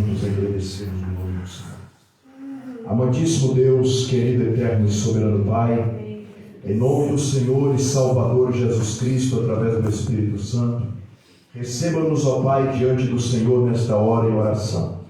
Nos agradecemos no nome do Senhor. Amantíssimo Deus, querido, eterno e soberano Pai, em nome do Senhor e Salvador Jesus Cristo, através do Espírito Santo, receba-nos, ó Pai, diante do Senhor nesta hora em oração,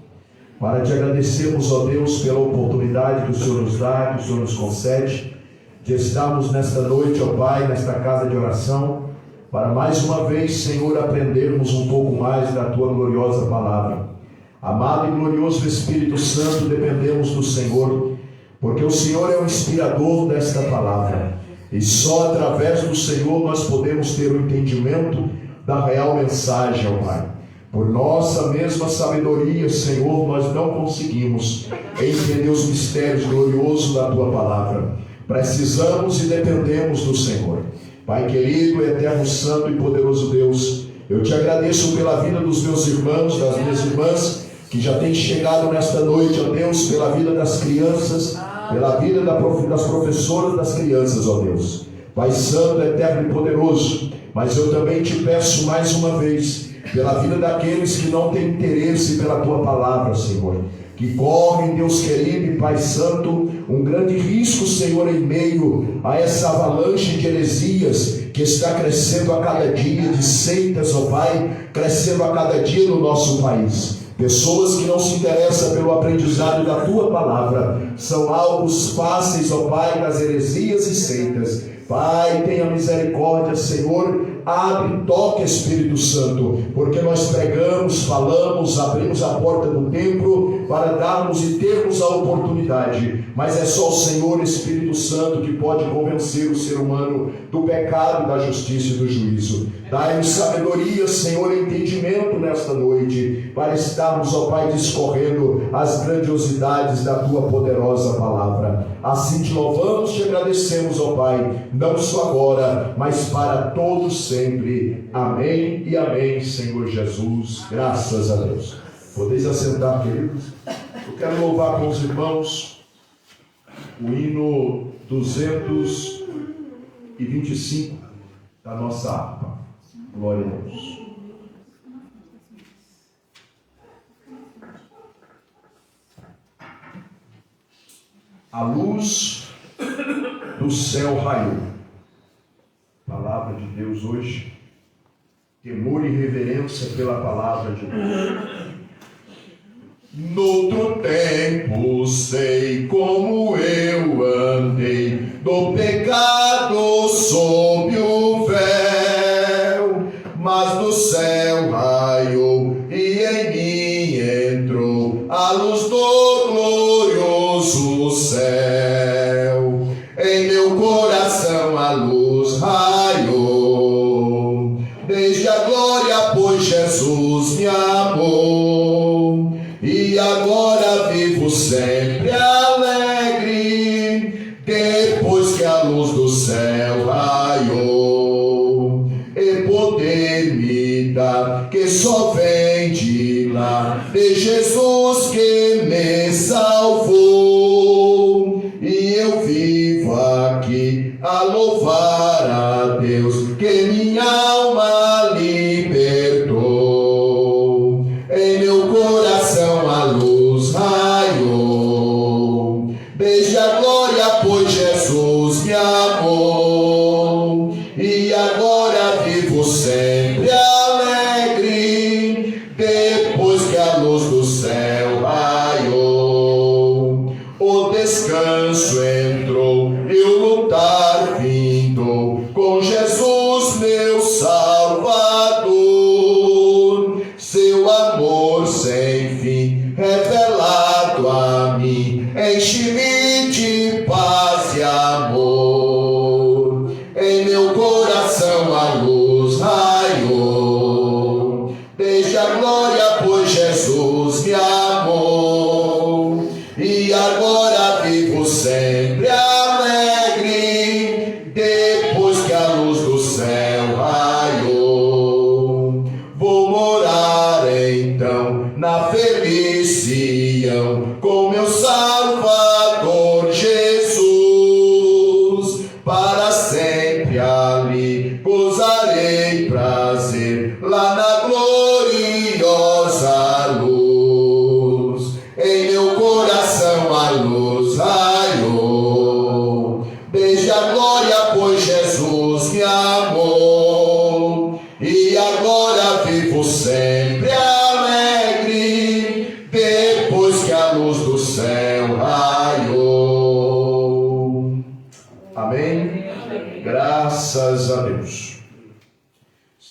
para te agradecermos, ó Deus, pela oportunidade que o Senhor nos dá, que o Senhor nos concede, de estarmos nesta noite, ó Pai, nesta casa de oração, para mais uma vez, Senhor, aprendermos um pouco mais da Tua gloriosa palavra. Amado e glorioso Espírito Santo, dependemos do Senhor, porque o Senhor é o inspirador desta palavra, e só através do Senhor nós podemos ter o entendimento da real mensagem, ó Pai. Por nossa mesma sabedoria, Senhor, nós não conseguimos entender os mistérios gloriosos da Tua palavra. Precisamos e dependemos do Senhor. Pai querido, eterno, santo e poderoso Deus, eu te agradeço pela vida dos meus irmãos, das minhas irmãs, que já têm chegado nesta noite, ó Deus, pela vida das crianças, pela vida das professoras das crianças, ó Deus. Pai santo, eterno e poderoso, mas eu também te peço mais uma vez, pela vida daqueles que não têm interesse pela Tua palavra, Senhor, que correm, Deus querido e Pai santo, um grande risco, Senhor, em meio a essa avalanche de heresias que está crescendo a cada dia, de seitas, ó Pai, crescendo a cada dia no nosso país. Pessoas que não se interessam pelo aprendizado da Tua palavra, são alvos fáceis, ó Pai, das heresias e seitas. Pai, tenha misericórdia, Senhor, abre, toque, Espírito Santo, porque nós pregamos, falamos, abrimos a porta do templo para darmos e termos a oportunidade, mas é só o Senhor, Espírito Santo, que pode convencer o ser humano do pecado, da justiça e do juízo. Dai-nos sabedoria, Senhor, e entendimento nesta noite, para estarmos, ó Pai, discorrendo as grandiosidades da Tua poderosa palavra. Assim te louvamos, te agradecemos, ó Pai, não só agora, mas para todos sempre. Amém e amém, Senhor Jesus. Graças a Deus. Podeis assentar, queridos. Eu quero louvar com os irmãos o hino 225 da nossa harpa. Glória a Deus. A luz do céu raiou. Palavra de Deus hoje. Temor e reverência pela palavra de Deus. Noutro tempo sei como eu andei do pecado sob o véu, mas do céu raiou e em mim entrou a luz do glorioso céu. Em meu coração a luz raiou, desde a glória, pois Jesus me amou, e agora vivo sempre alegre, depois que a luz do céu raiou. E poder me dá, que só vem de lá, de Jesus que me salvou, e eu vivo aqui a louvar a Deus, que minha alma libertou. Em meu coração a luz raiou, desde a glória, pois Jesus me amou, e agora vivo sempre alegre, depois que a luz do céu raiou. O descanso entrou e o lutar findou, com Jesus meu Salvador. Seu amor sem fim revelado a mim, enche-me de paz e amor. Em meu coração a luz raiou, desde a glória, pois Jesus me amou, e agora vivo sempre alegre, depois que a luz do céu raiou. Vou morar então na feliz Sião, com meu Salvador Jesus, para sempre ali gozarei prazer, lá na gloriosa luz.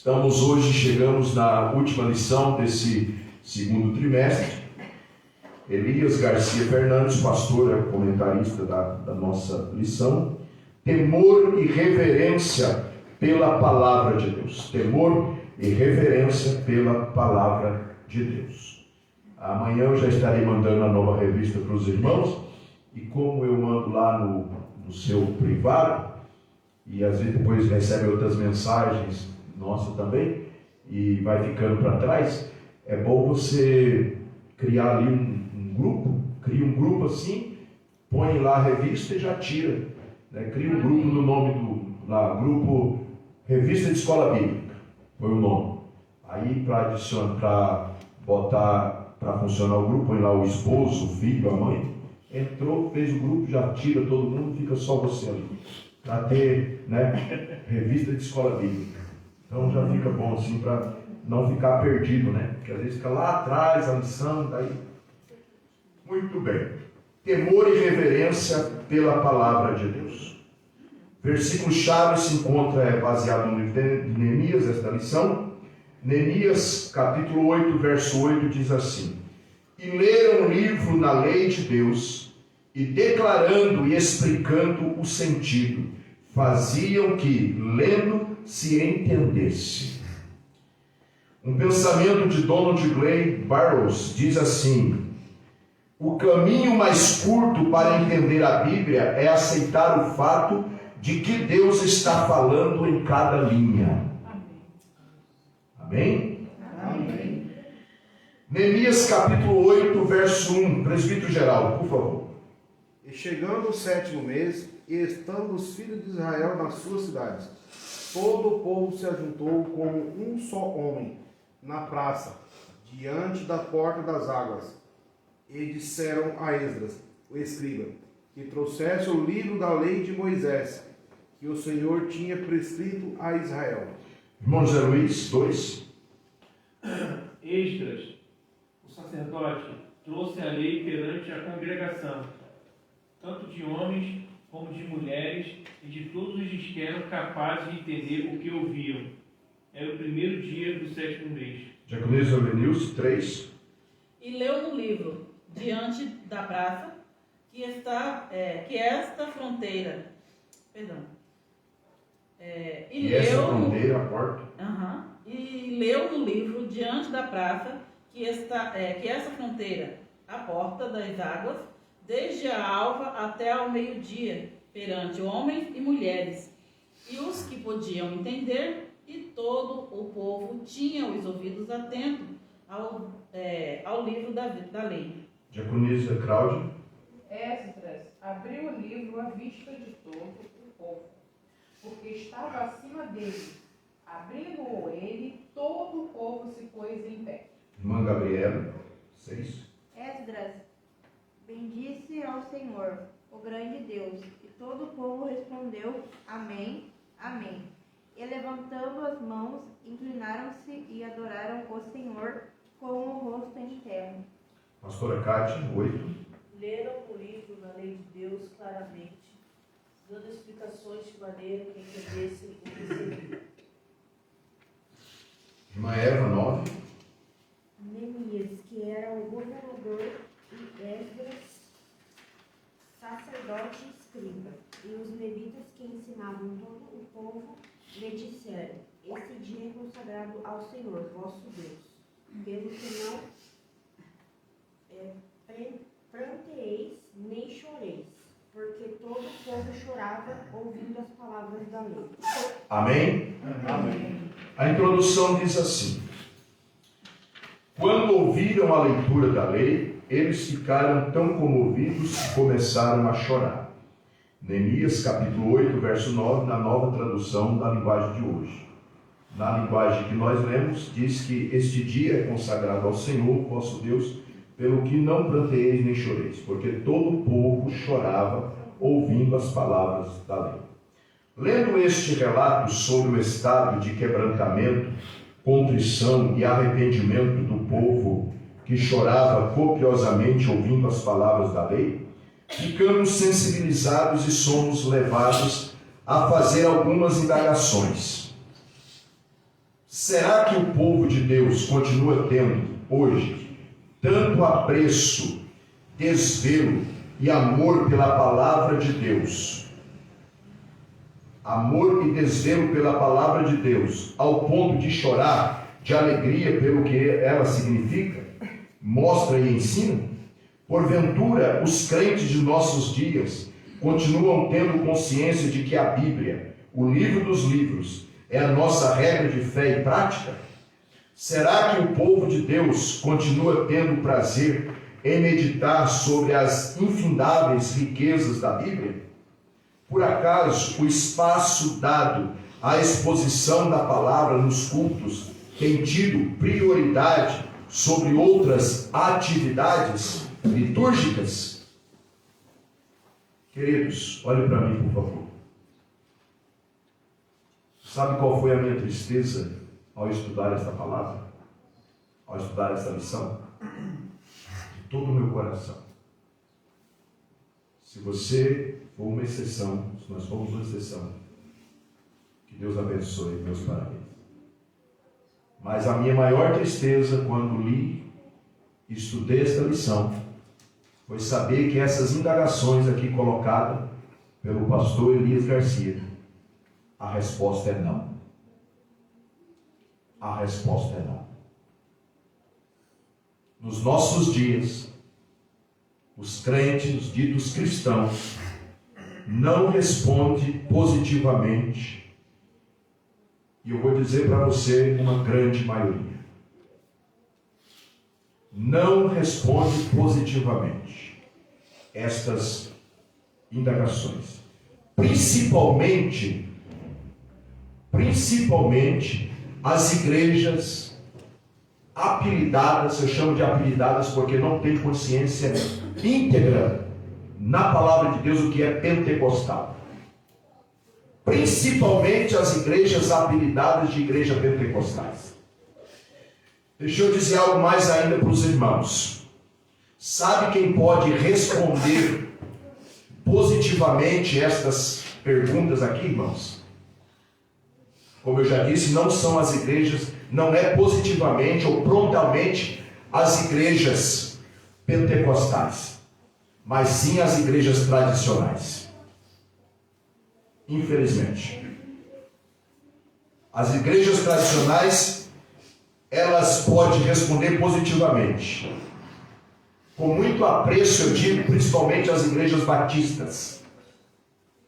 Chegamos na última lição desse segundo trimestre. Elias Garcia Fernandes, pastor, comentarista da nossa lição. Temor e reverência pela palavra de Deus. Temor e reverência pela palavra de Deus. Amanhã eu já estarei mandando a nova revista para os irmãos. E como eu mando lá no seu privado, e às vezes depois recebe outras mensagens nossas também, e vai ficando para trás, é bom você criar ali um grupo, cria um grupo assim, põe lá a revista e já tira, né? Cria um grupo no nome grupo Revista de Escola Bíblica, foi o nome. Aí para botar, para funcionar o grupo, põe lá o esposo, o filho, a mãe, entrou, fez o grupo, já tira todo mundo, fica só você ali, para ter, né, Revista de Escola Bíblica. Então já fica bom assim para não ficar perdido, né? Porque às vezes fica lá atrás a lição, daí. Muito bem. Temor e reverência pela palavra de Deus. Versículo-chave se encontra baseado no livro de Neemias, esta lição. Neemias, capítulo 8, verso 8, diz assim: E leram o livro na lei de Deus, e declarando e explicando o sentido, faziam que, lendo, se entendesse. Um pensamento de Donald Clay Barrows diz assim: o caminho mais curto para entender a Bíblia é aceitar o fato de que Deus está falando em cada linha. Amém? Amém. Neemias capítulo 8, verso 1, presbítero Geraldo, por favor. E chegando o 7º mês, e estando os filhos de Israel nas suas cidades, todo o povo se ajuntou como um só homem na praça, diante da porta das águas, e disseram a Esdras, o escriba, que trouxesse o livro da lei de Moisés, que o Senhor tinha prescrito a Israel. Irmão José Luiz, 2. Esdras, o sacerdote, trouxe a lei perante a congregação, tanto de homens como de mulheres, e de todos os que eram capazes de entender o que ouviam. Era o primeiro dia do 7º mês. Diaconisa Elenilson, 3. E leu no livro, diante da praça, que esta fronteira, a porta. E leu no livro, diante da praça, que essa fronteira, a porta das águas, desde a alva até ao meio-dia, perante homens e mulheres, e os que podiam entender, e todo o povo tinha os ouvidos atentos ao livro da lei. Diaconisa Cláudia. Esdras abriu o livro à vista de todo o povo, porque estava acima dele. Abrindo-o ele, todo o povo se pôs em pé. Irmã Gabriela, 6. Esdras bendisse ao Senhor, o grande Deus, e todo o povo respondeu: Amém, Amém. E levantando as mãos, inclinaram-se e adoraram o Senhor com o rosto em terra. Pastora Cátia, 8. Leram o livro na lei de Deus claramente, dando explicações de maneira que entendessem o que se lia. Irmã Eva, 9. Neemias, que era o governador, e Esdras, sacerdote e escriba, e os levitas que ensinavam todo o povo, lhe disseram: Esse dia é consagrado ao Senhor, vosso Deus, pelo que não pranteeis nem choreis, porque todo o povo chorava ouvindo as palavras da lei. Amém? Amém. A introdução diz assim: quando ouviram a leitura da lei, eles ficaram tão comovidos que começaram a chorar. Neemias capítulo 8, verso 9, na nova tradução da linguagem de hoje. Na linguagem que nós lemos, diz que este dia é consagrado ao Senhor, vosso Deus, pelo que não pranteeis nem choreis, porque todo o povo chorava ouvindo as palavras da lei. Lendo este relato sobre o estado de quebrantamento, contrição e arrependimento do povo que chorava copiosamente ouvindo as palavras da lei, ficamos sensibilizados e somos levados a fazer algumas indagações. Será que o povo de Deus continua tendo, hoje, tanto apreço, desvelo e amor pela palavra de Deus? Amor e desvelo pela palavra de Deus, ao ponto de chorar de alegria pelo que ela significa, mostra e ensina? Porventura, os crentes de nossos dias continuam tendo consciência de que a Bíblia, o livro dos livros, é a nossa regra de fé e prática? Será que o povo de Deus continua tendo prazer em meditar sobre as infindáveis riquezas da Bíblia? Por acaso o espaço dado à exposição da palavra nos cultos tem tido prioridade sobre outras atividades litúrgicas? Queridos, olhem para mim, por favor. Sabe qual foi a minha tristeza ao estudar esta palavra? Ao estudar esta lição? De todo o meu coração. Se você for uma exceção, se nós formos uma exceção, que Deus abençoe, meus parabéns. Mas a minha maior tristeza quando li e estudei esta lição foi saber que essas indagações aqui colocadas pelo pastor Elias Garcia, a resposta é não. A resposta é não. Nos nossos dias, os crentes, os ditos cristãos, não respondem positivamente. E eu vou dizer para você, uma grande maioria. Não responde positivamente estas indagações. Principalmente as igrejas apelidadas, eu chamo de apelidadas porque não tem consciência íntegra na palavra de Deus o que é pentecostal. Principalmente as igrejas apelidadas de igreja pentecostais. Deixa eu dizer algo mais ainda para os irmãos. Sabe quem pode responder positivamente estas perguntas aqui, irmãos? Como eu já disse, não são as igrejas, não é positivamente ou prontamente as igrejas pentecostais, mas sim as igrejas tradicionais. Infelizmente. As igrejas tradicionais, elas podem responder positivamente. Com muito apreço, eu digo, principalmente as igrejas batistas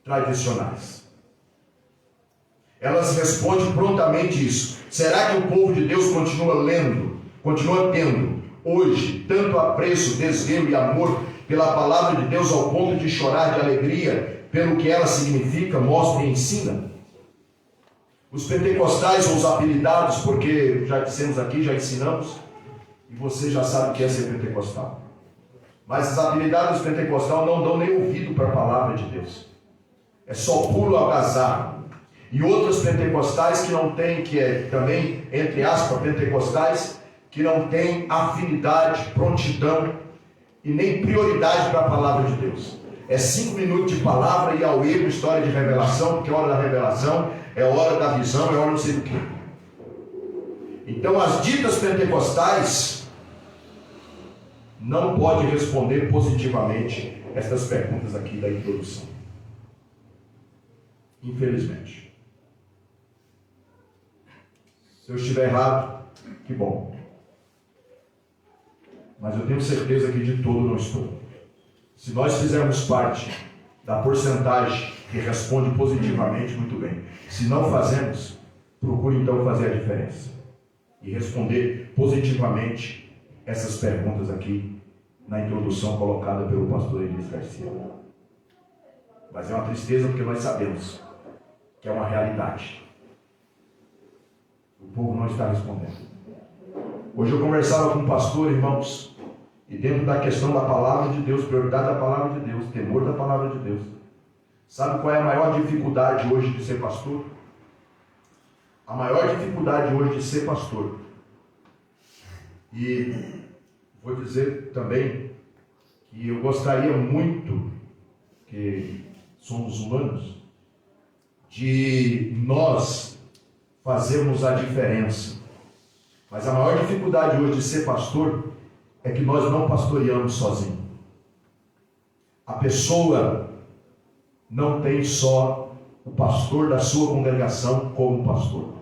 tradicionais. Elas respondem prontamente isso. Será que o povo de Deus continua tendo hoje tanto apreço, desvelo e amor pela palavra de Deus ao ponto de chorar de alegria pelo que ela significa, mostra e ensina? Os pentecostais ou os apelidados, porque já dissemos aqui, já ensinamos, e você já sabe o que é ser pentecostal. Mas os apelidados pentecostais não dão nem ouvido para a palavra de Deus. É só pulo algazarro. E outros pentecostais que não têm, que é também, entre aspas, pentecostais, que não têm afinidade, prontidão e nem prioridade para a palavra de Deus. É 5 minutos de palavra e ao erro, história de revelação, porque é hora da revelação, é hora da visão, é hora não sei do que. Então as ditas pentecostais não podem responder positivamente estas perguntas aqui da introdução. Infelizmente. Se eu estiver errado, que bom. Mas eu tenho certeza que de todo não estou. Se nós fizermos parte da porcentagem que responde positivamente, muito bem. Se não fazemos, procure então fazer a diferença. E responder positivamente essas perguntas aqui na introdução colocada pelo pastor Elias Garcia. Mas é uma tristeza porque nós sabemos que é uma realidade. O povo não está respondendo. Hoje eu conversava com um pastor, irmãos, e dentro da questão da palavra de Deus, prioridade da palavra de Deus, temor da palavra de Deus. Sabe qual é a maior dificuldade hoje de ser pastor? A maior dificuldade hoje de ser pastor. E vou dizer também que eu gostaria muito, que somos humanos, de nós fazemos a diferença. Mas a maior dificuldade hoje de ser pastor é que nós não pastoreamos sozinhos. A pessoa não tem só o pastor da sua congregação como pastor.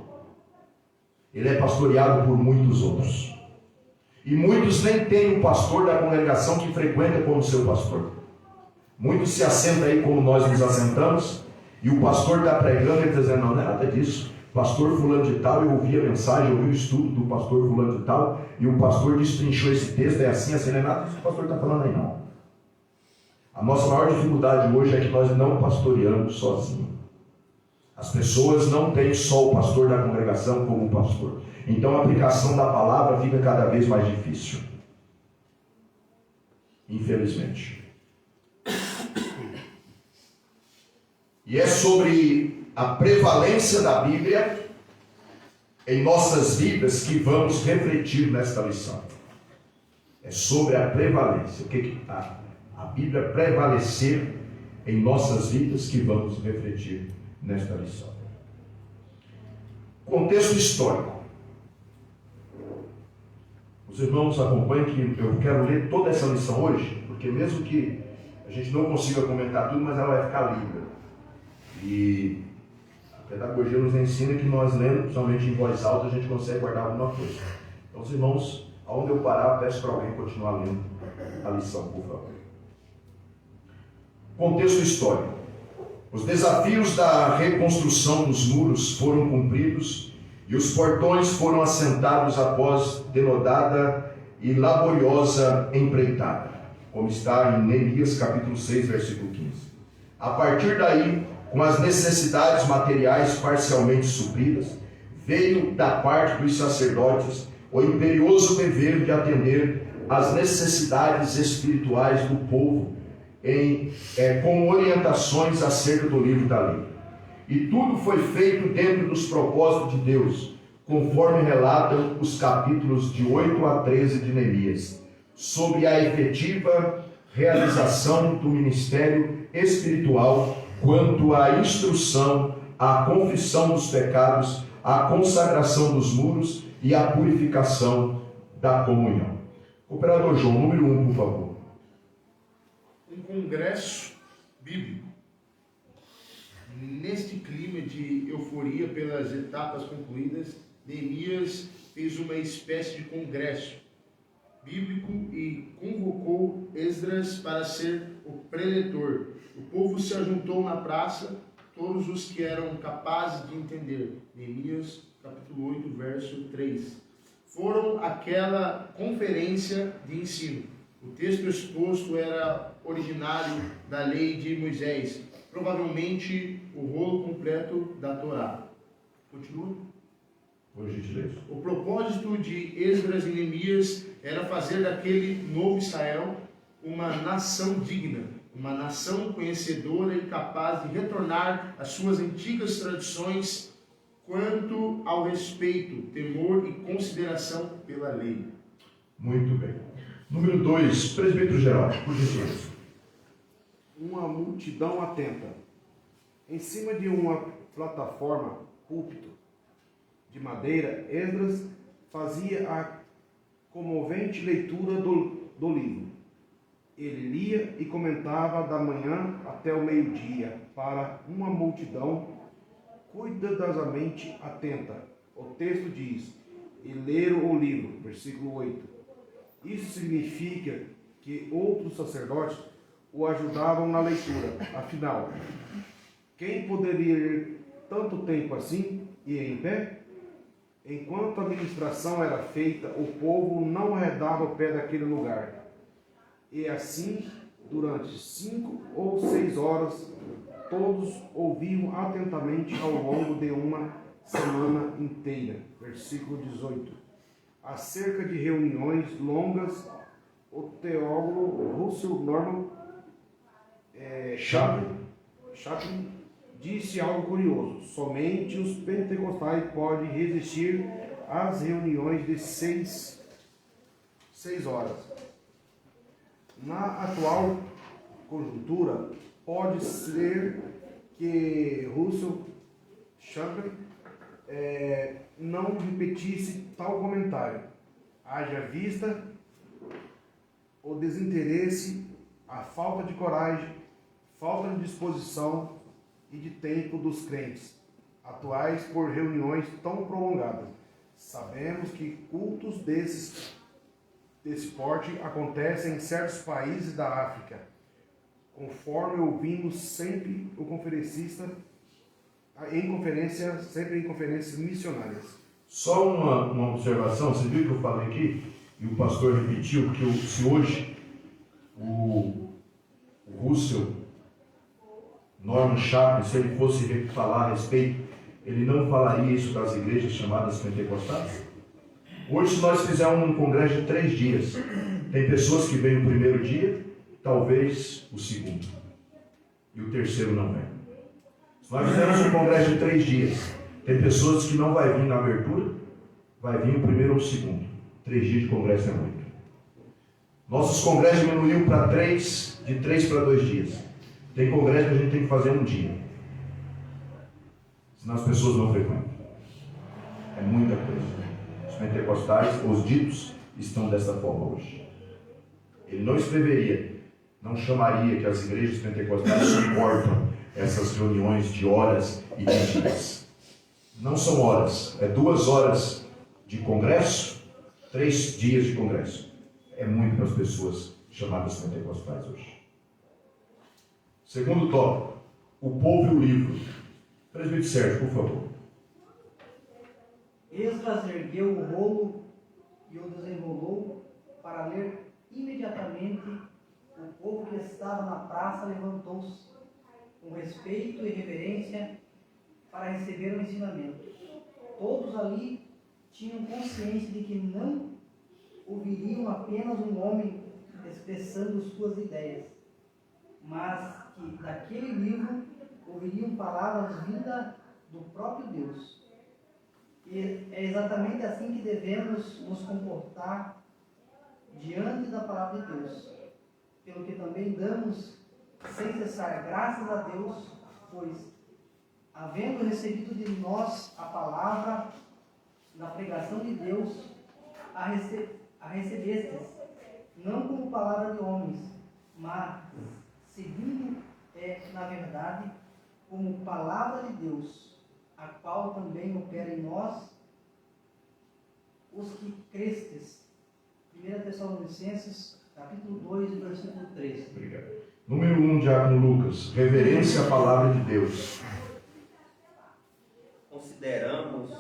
Ele é pastoreado por muitos outros. E muitos nem têm o pastor da congregação que frequenta como seu pastor. Muitos se assentam aí como nós nos assentamos, e o pastor está pregando e está dizendo, não é nada disso. Pastor fulano de tal, eu ouvi a mensagem, eu ouvi o estudo do pastor fulano de tal, e o pastor destrinchou esse texto, é assim, não é nada disso que o pastor está falando aí não. A nossa maior dificuldade hoje é que nós não pastoreamos sozinhos. As pessoas não têm só o pastor da congregação como pastor. Então a aplicação da palavra fica cada vez mais difícil. Infelizmente. E é sobre a prevalência da Bíblia em nossas vidas que vamos refletir nesta lição. É sobre a prevalência. O que a Bíblia prevalecer em nossas vidas que vamos refletir nesta lição. Contexto histórico. Os irmãos acompanhem que eu quero ler toda essa lição hoje, porque mesmo que a gente não consiga comentar tudo, mas ela vai ficar livre. E a pedagogia nos ensina que nós lendo, principalmente em voz alta, a gente consegue guardar alguma coisa. Então, os irmãos, aonde eu parar, eu peço para alguém continuar lendo a lição, por favor. Contexto histórico. Os desafios da reconstrução dos muros foram cumpridos e os portões foram assentados após denodada e laboriosa empreitada, como está em Neemias capítulo 6, versículo 15. A partir daí, com as necessidades materiais parcialmente supridas, veio da parte dos sacerdotes o imperioso dever de atender às necessidades espirituais do povo, com orientações acerca do livro da lei. E tudo foi feito dentro dos propósitos de Deus, conforme relatam os capítulos de 8 a 13 de Neemias, sobre a efetiva realização do ministério espiritual quanto à instrução, à confissão dos pecados, à consagração dos muros e à purificação da comunhão. Operador João, número 1, por favor. Um congresso bíblico. Neste clima de euforia pelas etapas concluídas, Neemias fez uma espécie de congresso bíblico e convocou Esdras para ser o preletor. O povo se ajuntou na praça, todos os que eram capazes de entender. Neemias, capítulo 8, verso 3. Foram àquela conferência de ensino. O texto exposto era originário da lei de Moisés, provavelmente o rolo completo da Torá. Continua. Por gentileza. O propósito de Esdras e Neemias era fazer daquele novo Israel uma nação digna, uma nação conhecedora e capaz de retornar às suas antigas tradições quanto ao respeito, temor e consideração pela lei. Muito bem. Número 2, presbítero geral, por gentileza. Uma multidão atenta. Em cima de uma plataforma, púlpito de madeira, Esdras fazia a comovente leitura do livro. Ele lia e comentava da manhã até o meio-dia para uma multidão cuidadosamente atenta. O texto diz, e leram o livro, versículo 8. Isso significa que outros sacerdotes o ajudavam na leitura. Afinal, quem poderia ir tanto tempo assim e em pé? Enquanto a ministração era feita, o povo não arredava o pé daquele lugar. E assim, durante 5 ou 6 horas, todos ouviam atentamente ao longo de uma semana inteira. Versículo 18. Acerca de reuniões longas, o teólogo Russell Norman Chaplin disse algo curioso. Somente os pentecostais podem resistir às reuniões de 6 horas. Na atual conjuntura, pode ser que Russell Chaplin não repetisse tal comentário. Haja vista o desinteresse, a falta de coragem, falta de disposição e de tempo dos crentes atuais por reuniões tão prolongadas. Sabemos que cultos desse porte acontecem em certos países da África, conforme ouvimos sempre o conferencista sempre em conferências missionárias. Só uma observação, você viu que eu falei aqui, e o pastor repetiu, que se hoje o Russell Norman Chaplin, se ele fosse falar a respeito, ele não falaria isso das igrejas chamadas pentecostais? Hoje, se nós fizermos um congresso de 3 dias, tem pessoas que vêm o primeiro dia, talvez o segundo, e o terceiro não vem. Se nós fizermos um congresso de 3 dias, tem pessoas que não vai vir na abertura, vai vir o primeiro ou o segundo. 3 dias de congresso é muito. Nossos congressos diminuíram de 3 para 2 dias. Tem congresso que a gente tem que fazer um dia, senão as pessoas não frequentam. É muita coisa. Os pentecostais, os ditos, estão dessa forma hoje. Ele não escreveria, não chamaria que as igrejas pentecostais suportam essas reuniões de horas e de dias. Não são horas, é 2 horas de congresso, 3 dias de congresso. É muito para as pessoas chamadas pentecostais hoje. Segundo tópico, o povo e o livro. Presbítero Sérgio, por favor. Esdras ergueu o rolo e o desenrolou para ler imediatamente. O povo que estava na praça levantou-se com respeito e reverência para receber o ensinamento. Todos ali tinham consciência de que não ouviriam apenas um homem expressando suas ideias, mas que daquele livro ouviriam palavras vindas do próprio Deus. E é exatamente assim que devemos nos comportar diante da palavra de Deus, pelo que também damos sem cessar graças a Deus, pois, havendo recebido de nós a palavra na pregação de Deus, a recebestes, não como palavra de homens, mas segundo na verdade, como palavra de Deus, a qual também opera em nós, os que crestes. 1 Tessalonicenses, capítulo 2, versículo 13. Obrigado. Número 1, Diácono Lucas. Reverência à palavra de Deus. Consideramos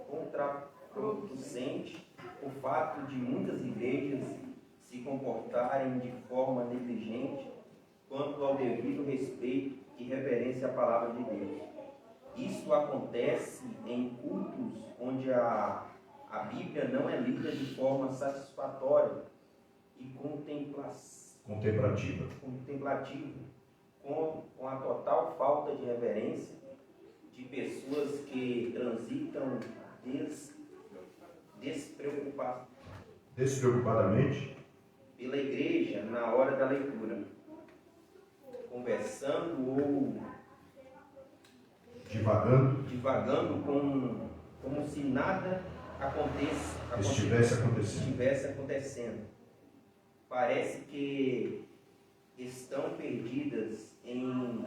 contraproducente o fato de muitas igrejas se comportarem de forma negligente quanto ao devido respeito e reverência à palavra de Deus. Isso acontece em cultos onde a Bíblia não é lida de forma satisfatória e contemplativa, com a total falta de reverência de pessoas que transitam despreocupadamente pela igreja na hora da leitura, conversando ou divagando como se nada estivesse acontecendo. Parece que estão perdidas em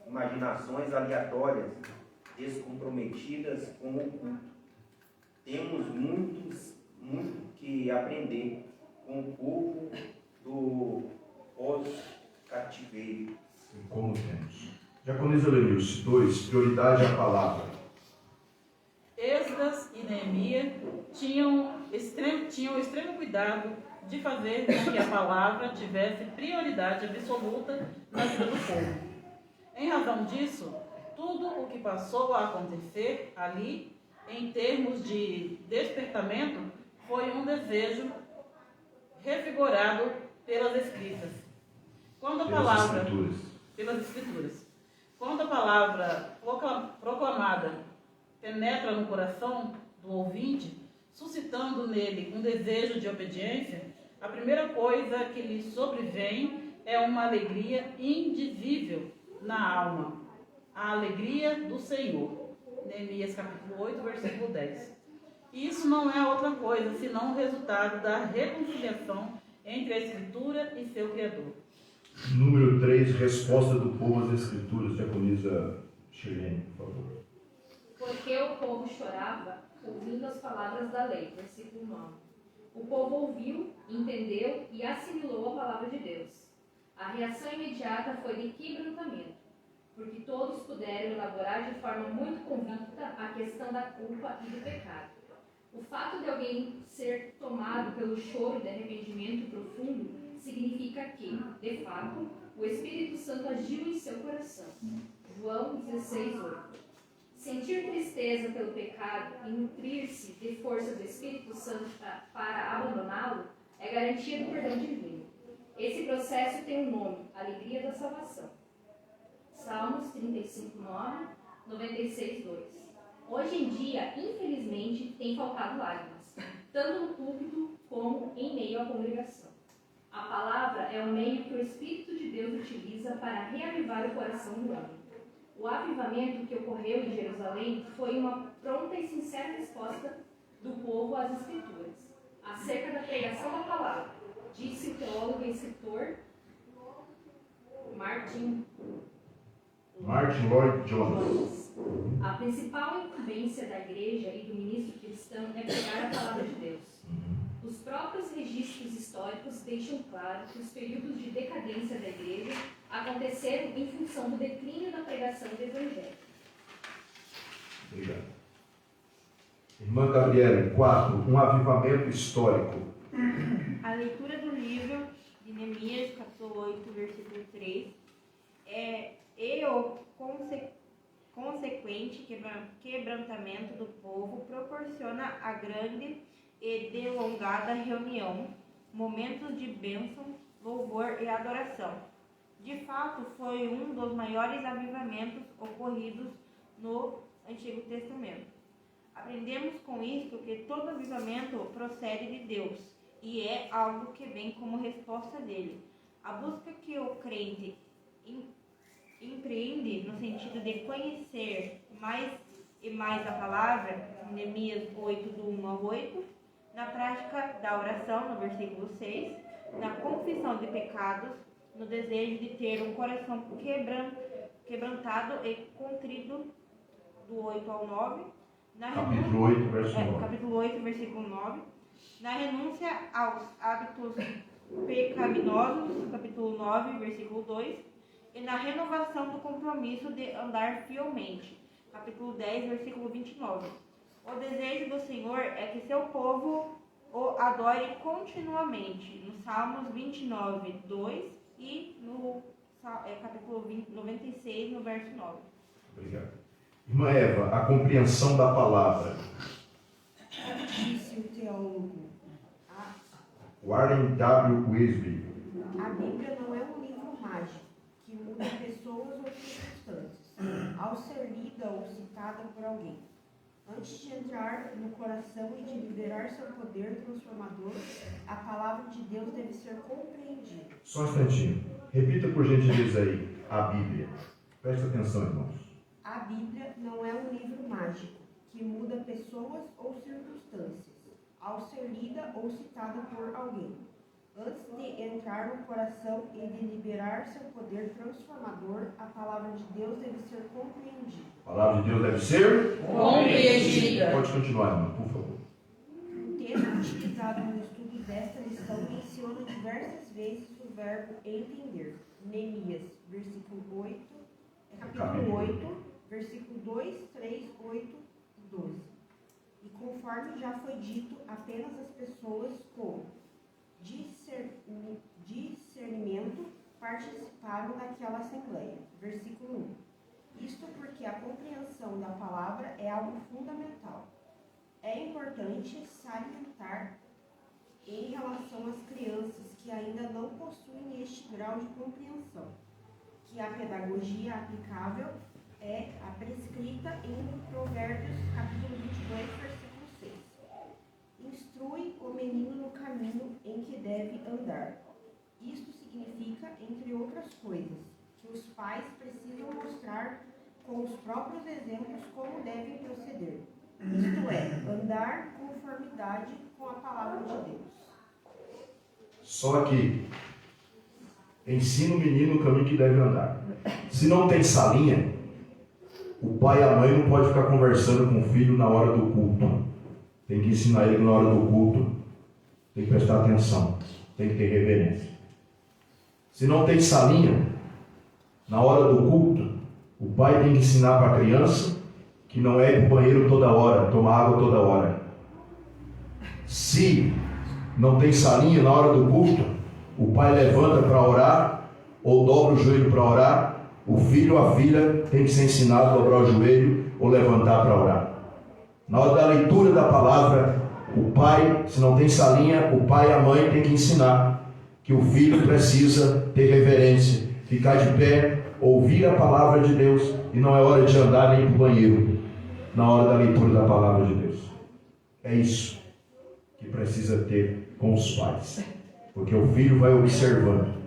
imaginações aleatórias, descomprometidas com o culto. Temos muito que aprender com o povo do pós-cativeiro. Como temos. Diaconisa Lenilce, 2, prioridade à palavra. Esdras e Neemias tinham extremo cuidado de fazer com que a palavra tivesse prioridade absoluta na vida do povo. Em razão disso, tudo o que passou a acontecer ali, em termos de despertamento, foi um desejo revigorado pelas Escrituras. Pelas Escrituras. Quando a palavra proclamada penetra no coração do ouvinte, suscitando nele um desejo de obediência, a primeira coisa que lhe sobrevém é uma alegria indizível na alma. a alegria do Senhor. Neemias capítulo 8, versículo 10. Isso não é outra coisa, senão o resultado da reconciliação entre a Escritura e seu Criador. Número 3, resposta do povo às Escrituras. Diaconisa Shirlene, por favor. Porque o povo chorava, ouvindo as palavras da lei. Versículo 9. O povo ouviu, entendeu e assimilou a palavra de Deus. A reação imediata foi de quebrantamento, porque todos puderam elaborar de forma muito convicta a questão da culpa e do pecado. O fato de alguém ser tomado pelo choro de arrependimento profundo significa que, de fato, o Espírito Santo agiu em seu coração. João 16:8. Sentir tristeza pelo pecado e nutrir-se de força do Espírito Santo para abandoná-lo é garantia do perdão divino. Esse processo tem um nome: alegria da salvação. Salmos 35:9, 96:2. Hoje em dia, infelizmente, tem faltado lágrimas, tanto no púlpito como em meio à congregação. A palavra é o meio que o Espírito de Deus utiliza para reavivar o coração do homem. O avivamento que ocorreu em Jerusalém foi uma pronta e sincera resposta do povo às Escrituras, acerca da pregação da palavra, disse o teólogo e escritor Martin Lloyd Jones. A principal incumbência da igreja e do ministro cristão é pregar a palavra de Deus. Os próprios registros históricos deixam claro que os períodos de decadência da igreja aconteceram em função do declínio da pregação do evangelho. Obrigado. Irmã Gabriela, 4, um avivamento histórico. A leitura do livro de Neemias, capítulo 8, versículo 3, e o consequente quebrantamento do povo proporciona a grande e delongada reunião, momentos de bênção, louvor e adoração. De fato, foi um dos maiores avivamentos ocorridos no Antigo Testamento. Aprendemos com isso que todo avivamento procede de Deus e é algo que vem como resposta dele. A busca que o crente empreende no sentido de conhecer mais e mais a palavra, Neemias 8, do 1 ao 8, na prática da oração, no versículo 6, na confissão de pecados, no desejo de ter um coração quebrantado e contrito, do 8 ao 9, Capítulo 8, verso 9. Capítulo 8, versículo 9, na renúncia aos hábitos pecaminosos, capítulo 9, versículo 2, e na renovação do compromisso de andar fielmente, capítulo 10, versículo 29. O desejo do Senhor é que seu povo o adore continuamente, no Salmos 29, 2 e no capítulo 96, no verso 9. Obrigado. Irmã Eva, a compreensão da palavra. Disse o teólogo Warren W. Wisby. A Bíblia não é um livro mágico que muda pessoas ou circunstâncias ao ser lida ou citada por alguém. Antes de entrar no coração e de liberar seu poder transformador, a palavra de Deus deve ser compreendida. Só um instantinho. Repita por gentileza aí, a Bíblia. Presta atenção, irmãos. A Bíblia não é um livro mágico que muda pessoas ou circunstâncias ao ser lida ou citada por alguém. Antes de entrar no coração e de liberar seu poder transformador, a palavra de Deus deve ser compreendida. A palavra de Deus deve ser compreendida. Pode continuar, irmã, por favor. O texto utilizado no estudo desta lição menciona diversas vezes o verbo entender. Neemias, capítulo 8, versículo 2, 3, 8 e 12. E conforme já foi dito, apenas as pessoas com discernimento participaram daquela assembleia. Versículo 1. Isto porque a compreensão da palavra é algo fundamental. É importante salientar em relação às crianças que ainda não possuem este grau de compreensão, que a pedagogia aplicável é a prescrita em Provérbios, capítulo 22, versículo 6. Instrui o menino no caminho em que deve andar. Isto significa, entre outras coisas, que os pais precisam mostrar com os próprios exemplos como devem proceder. Isto é, andar em conformidade com a palavra de Deus. Só que ensina o menino o caminho que deve andar. Se não tem salinha, o pai e a mãe não podem ficar conversando com o filho na hora do culto. Tem que ensinar ele na hora do culto. Tem que prestar atenção. Tem que ter reverência. Se não tem salinha, na hora do culto, o pai tem que ensinar para a criança que não é ir para o banheiro toda hora, tomar água toda hora. Se não tem salinha na hora do culto, o pai levanta para orar ou dobra o joelho para orar. O filho ou a filha tem que ser ensinado a dobrar o joelho ou levantar para orar. Na hora da leitura da palavra, o pai, se não tem salinha, o pai e a mãe tem que ensinar que o filho precisa ter reverência, ficar de pé, ouvir a palavra de Deus, e não é hora de andar nem para o banheiro na hora da leitura da palavra de Deus. É isso que precisa ter com os pais, porque o filho vai observando.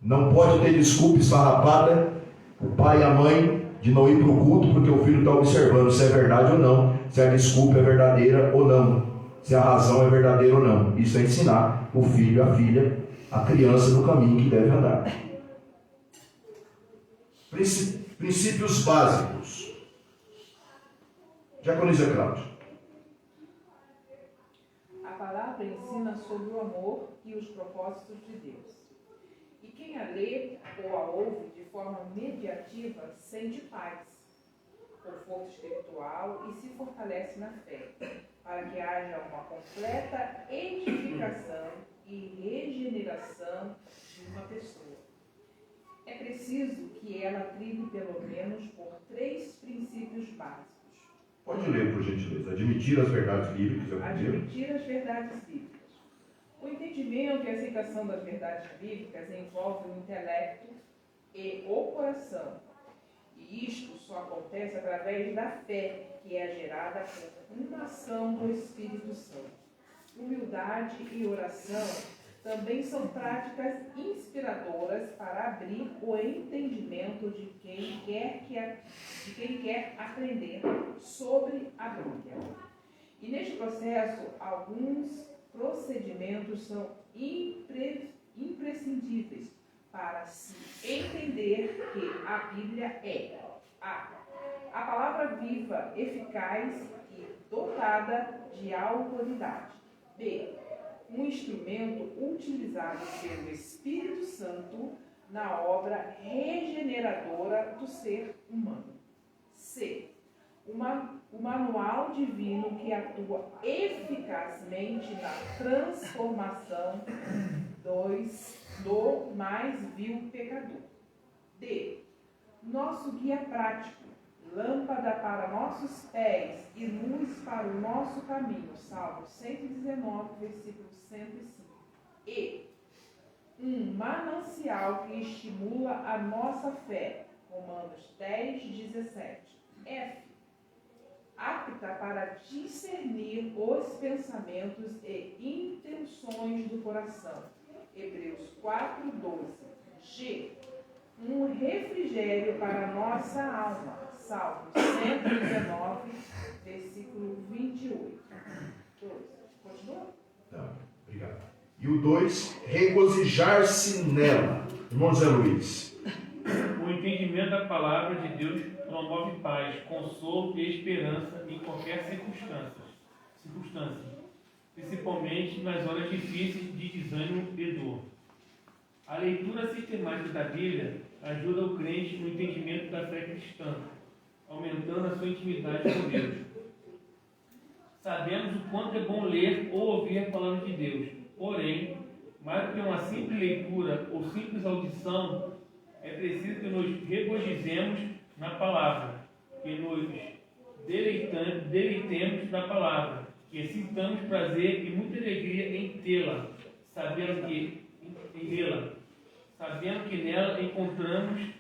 Não pode ter desculpa esfarrapada, o pai e a mãe, de não ir para o culto porque o filho está observando se é verdade ou não, se a desculpa é verdadeira ou não, se a razão é verdadeira ou não. Isso é ensinar o filho, a filha, a criança no caminho que deve andar. Princípios básicos. Diaconisa Cláudia. A palavra ensina sobre o amor e os propósitos de Deus. E quem a lê ou a ouve de forma mediativa sente paz, conforto espiritual e se fortalece na fé, para que haja uma completa edificação e regeneração de uma pessoa. É preciso que ela trilhe pelo menos por 3 princípios básicos. Pode ler, por gentileza. Admitir as verdades bíblicas. Admitir as verdades bíblicas. O entendimento e a aceitação das verdades bíblicas envolve o intelecto e o coração. E isto só acontece através da fé, que é gerada por uma ação do Espírito Santo. Humildade e oração também são práticas inspiradoras para abrir o entendimento de quem quer aprender sobre a Bíblia. E neste processo, alguns procedimentos são imprescindíveis para se entender que a Bíblia é a palavra viva, eficaz e dotada de autoridade. B. Um instrumento utilizado pelo Espírito Santo na obra regeneradora do ser humano. C. O manual divino que atua eficazmente na transformação do mais vil pecador. D. Nosso guia prático, lâmpada para nossos pés e luz para o nosso caminho. Salmo 119, versículo 105. E. Um manancial que estimula a nossa fé. Romanos 10, 17. F. Apta para discernir os pensamentos e intenções do coração. Hebreus 4, 12. G. Um refrigério para a nossa alma. Salmo 119, versículo 28. 2. Continua? Tá, obrigado. E o 2, regozijar-se nela. Irmão Zé Luiz. O entendimento da palavra de Deus promove paz, consolo e esperança em qualquer circunstância, principalmente nas horas difíceis de desânimo e dor. A leitura sistemática da Bíblia ajuda o crente no entendimento da fé cristã, aumentando a sua intimidade com Deus. Sabemos o quanto é bom ler ou ouvir a palavra de Deus, porém, mais do que uma simples leitura ou simples audição, é preciso que nos regozijemos na palavra, que nos deleitemos na palavra, que sintamos prazer e muita alegria em tê-la, sabendo que nela encontramos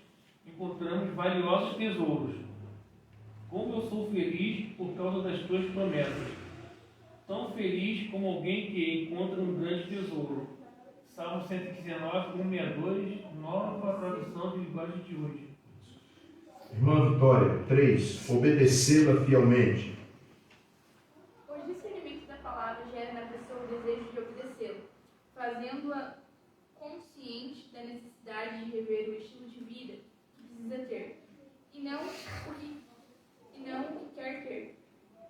valiosos tesouros. Como eu sou feliz por causa das tuas promessas, tão feliz como alguém que encontra um grande tesouro. Salmo 119, 162, nova tradução de linguagem de hoje. Irmã Vitória, 3. Obedecê-la fielmente. O discernimento da palavra gera na pessoa o desejo de obedecê-la, fazendo-a consciente da necessidade de rever o estilo de vida que precisa ter, e não o que quer ter,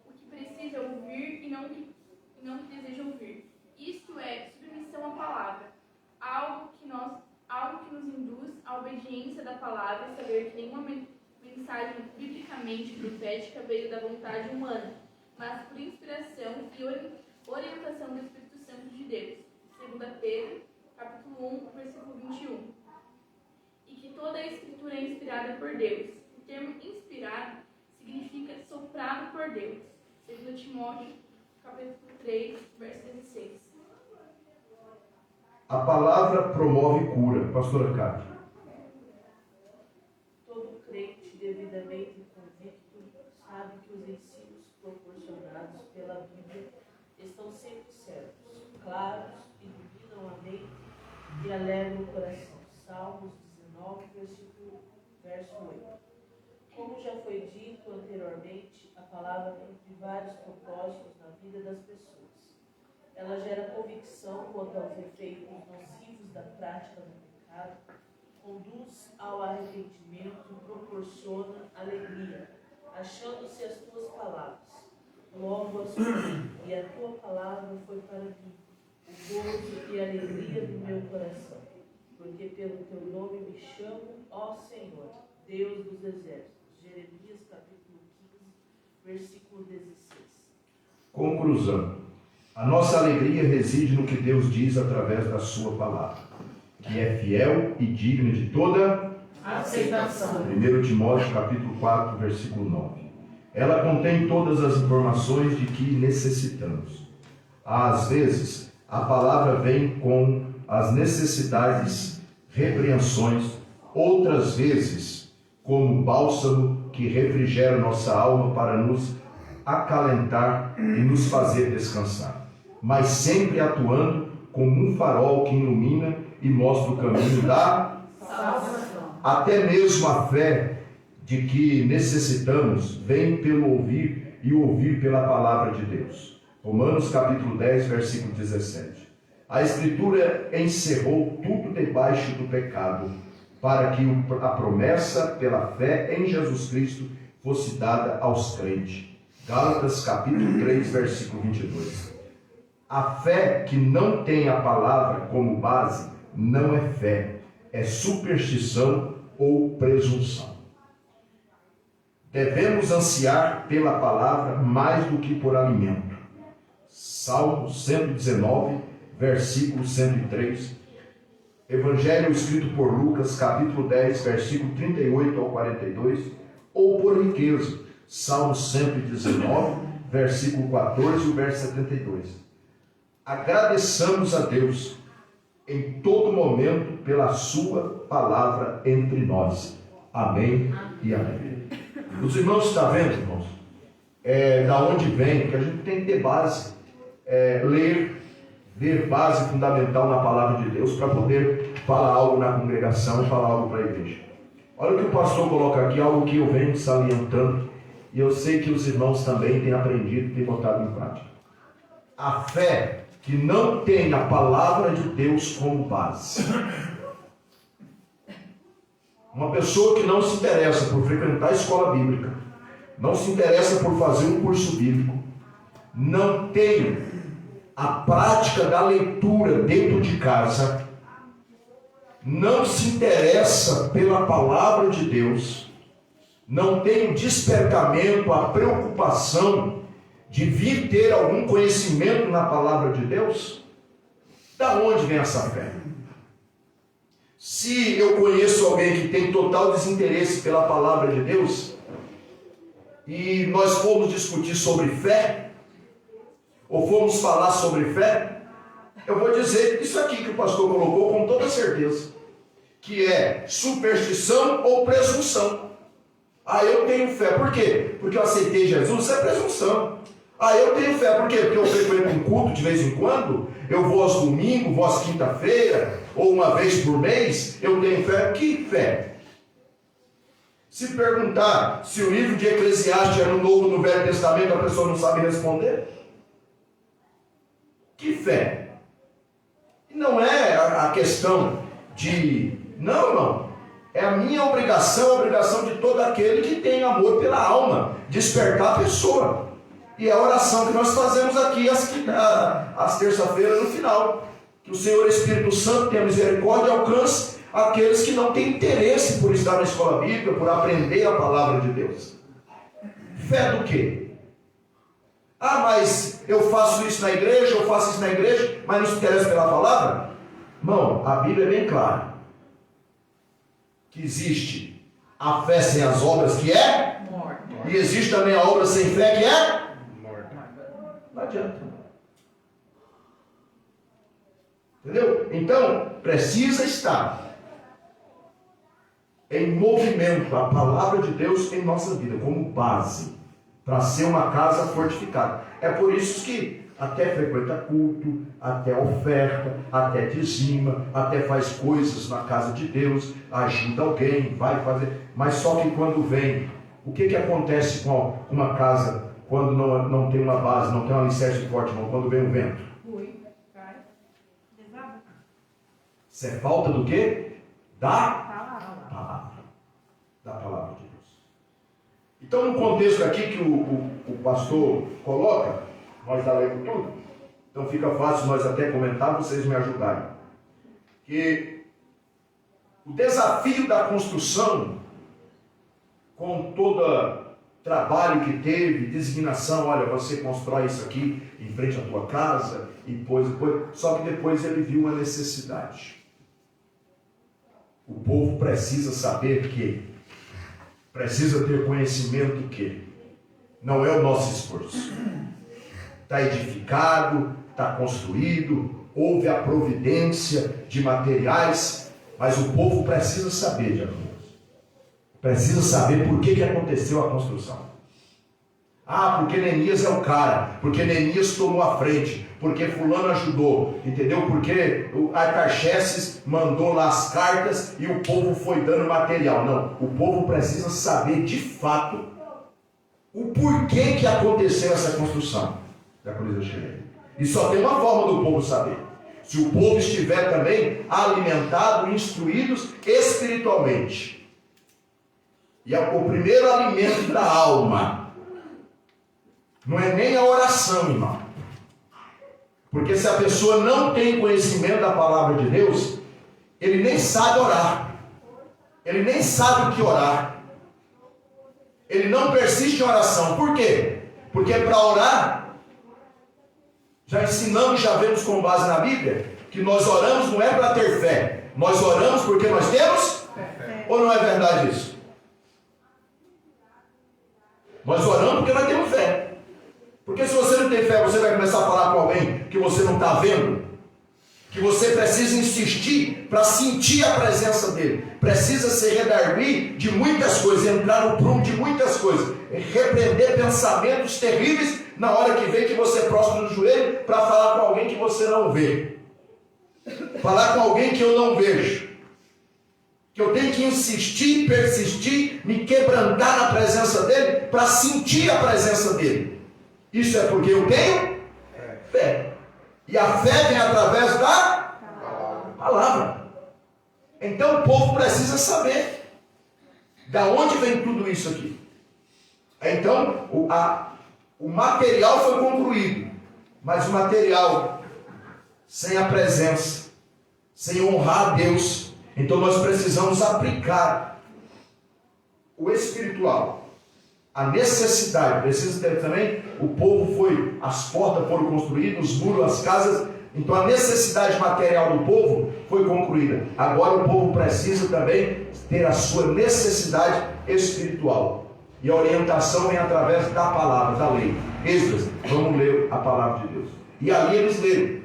o que precisa ouvir e não o que deseja ouvir. Isto é submissão à palavra, algo que nos induz à obediência da palavra e saber que nenhuma mensagem biblicamente profética veio da vontade humana, mas por inspiração e orientação do Espírito Santo de Deus. 2 Pedro, capítulo 1, versículo 21. E que toda a Escritura é inspirada por Deus. O termo inspirado significa soprado por Deus. 2 Timóteo, capítulo 3, verso 16. A palavra promove cura. Pastora Cátia. Todo crente devidamente convicto sabe que os ensinos proporcionados pela Bíblia estão sempre certos, claros, iluminam a mente e alegram o coração. Salmos 19, verso 8. Como já foi dito anteriormente, a palavra cumpre vários propósitos na vida das pessoas. Ela gera convicção quanto aos efeitos nocivos da prática do pecado, conduz ao arrependimento e proporciona alegria, achando-se as tuas palavras. Logo as ouvi, e a tua palavra foi para mim, o gozo e a alegria do meu coração, porque pelo teu nome me chamo, ó Senhor, Deus dos exércitos. Jeremias capítulo 15, versículo 16. Conclusão. A nossa alegria reside no que Deus diz através da sua palavra, que é fiel e digna de toda aceitação. 1 Timóteo capítulo 4, versículo 9. Ela contém todas as informações de que necessitamos. Às vezes, a palavra vem com as necessidades, repreensões, outras vezes, como bálsamo que refrigera nossa alma para nos acalentar e nos fazer descansar, mas sempre atuando como um farol que ilumina e mostra o caminho da Salvação. Até mesmo a fé de que necessitamos vem pelo ouvir e ouvir pela palavra de Deus. Romanos capítulo 10, versículo 17. A Escritura encerrou tudo debaixo do pecado, para que a promessa pela fé em Jesus Cristo fosse dada aos crentes. Gálatas capítulo 3, versículo 22. A fé que não tem a palavra como base não é fé, é superstição ou presunção. Devemos ansiar pela palavra mais do que por alimento. Salmo 119, versículo 103. Evangelho escrito por Lucas, capítulo 10, versículo 38 ao 42. Ou por riqueza. Salmo 119, versículo 14 e o verso 72. Agradeçamos a Deus em todo momento pela sua palavra entre nós. Amém e amém. Os irmãos estão vendo, irmãos? Da onde vem, porque a gente tem que ter base, ver base fundamental na palavra de Deus para poder falar algo na congregação e falar algo para a igreja. Olha o que o pastor coloca aqui, algo que eu venho salientando, e eu sei que os irmãos também têm aprendido e têm botado em prática. A fé que não tem a palavra de Deus como base. Uma pessoa que não se interessa por frequentar a escola bíblica, não se interessa por fazer um curso bíblico, não tem a prática da leitura dentro de casa, não se interessa pela palavra de Deus, não tem o despertamento, a preocupação de vir ter algum conhecimento na palavra de Deus, da onde vem essa fé? Se eu conheço alguém que tem total desinteresse pela palavra de Deus, e nós formos discutir sobre fé, ou formos falar sobre fé, eu vou dizer isso aqui que o pastor colocou com toda certeza, que é superstição ou presunção. Eu tenho fé, por quê? Porque eu aceitei Jesus, isso é presunção. Eu tenho fé, por quê? Porque eu frequento um culto de vez em quando, eu vou aos domingos, vou às quinta-feira, ou uma vez por mês, eu tenho fé. Que fé? Se perguntar se o livro de Eclesiastes é no Novo ou no Velho Testamento, a pessoa não sabe responder. Que fé? Não é a questão de... Não. É a minha obrigação, a obrigação de todo aquele que tem amor pela alma, despertar a pessoa. E é a oração que nós fazemos aqui às terça-feiras no final. Que o Senhor Espírito Santo tenha misericórdia e alcance aqueles que não têm interesse por estar na escola bíblica, por aprender a palavra de Deus. Fé do quê? Ah, mas eu faço isso na igreja, mas não se interessa pela palavra? Não, a Bíblia é bem clara. Que existe a fé sem as obras, que é morte. E existe também a obra sem fé, que é morte. Não adianta. Entendeu? Então, precisa estar em movimento a palavra de Deus em nossa vida, como base, para ser uma casa fortificada. É por isso que até frequenta culto, até oferta, até dizima, até faz coisas na casa de Deus, ajuda alguém, vai fazer. Mas só que quando vem, o que acontece com uma casa quando não tem uma base, não tem um alicerce forte, não? Quando vem o vento? Isso é falta do quê? Da palavra. Da palavra de Deus. Então, no contexto aqui que o pastor coloca, nós está lendo tudo, então fica fácil nós até comentar, vocês me ajudarem. Que o desafio da construção, com todo trabalho que teve, designação, olha, você constrói isso aqui em frente à tua casa, e depois, só que depois ele viu uma necessidade. O povo precisa saber que, precisa ter conhecimento que não é o nosso esforço. Está edificado, está construído, houve a providência de materiais, mas o povo precisa saber, de amigos. Precisa saber por que aconteceu a construção. Ah, porque Neemias é o cara, porque Neemias tomou a frente, porque fulano ajudou, entendeu? Porque o Artaxerxes mandou lá as cartas e o povo foi dando material. Não, o povo precisa saber de fato o porquê que aconteceu essa construção da Colina Chilena. E só tem uma forma do povo saber: se o povo estiver também alimentado, instruídos espiritualmente. E é o primeiro alimento da alma. Não é nem a oração, irmão. Porque se a pessoa não tem conhecimento da palavra de Deus, ele nem sabe orar. Ele nem sabe o que orar. Ele não persiste em oração. Por quê? Porque para orar, já ensinamos, já vemos com base na Bíblia, que nós oramos não é para ter fé. Nós oramos porque nós temos fé. Ou não é verdade isso? Nós oramos porque nós temos fé. Porque se você não tem fé, você vai começar a falar com alguém que você não está vendo, que você precisa insistir para sentir a presença dele. Precisa se redarguir de muitas coisas, entrar no prumo de muitas coisas, repreender pensamentos terríveis na hora que vem que você prostra no joelho para falar com alguém que você não vê. Falar com alguém que eu não vejo. Que eu tenho que insistir, persistir, me quebrantar na presença dele para sentir a presença dele. Isso é porque eu tenho fé. E a fé vem através da palavra. Então o povo precisa saber da onde vem tudo isso aqui. Então o material foi concluído, mas o material sem a presença, sem honrar a Deus. Então nós precisamos aplicar o espiritual. A necessidade, precisa ter também, o povo foi, as portas foram construídas, os muros, as casas, então a necessidade material do povo foi concluída. Agora o povo precisa também ter a sua necessidade espiritual. E a orientação vem através da palavra, da lei. Esdras, vamos ler a palavra de Deus. E ali eles leram.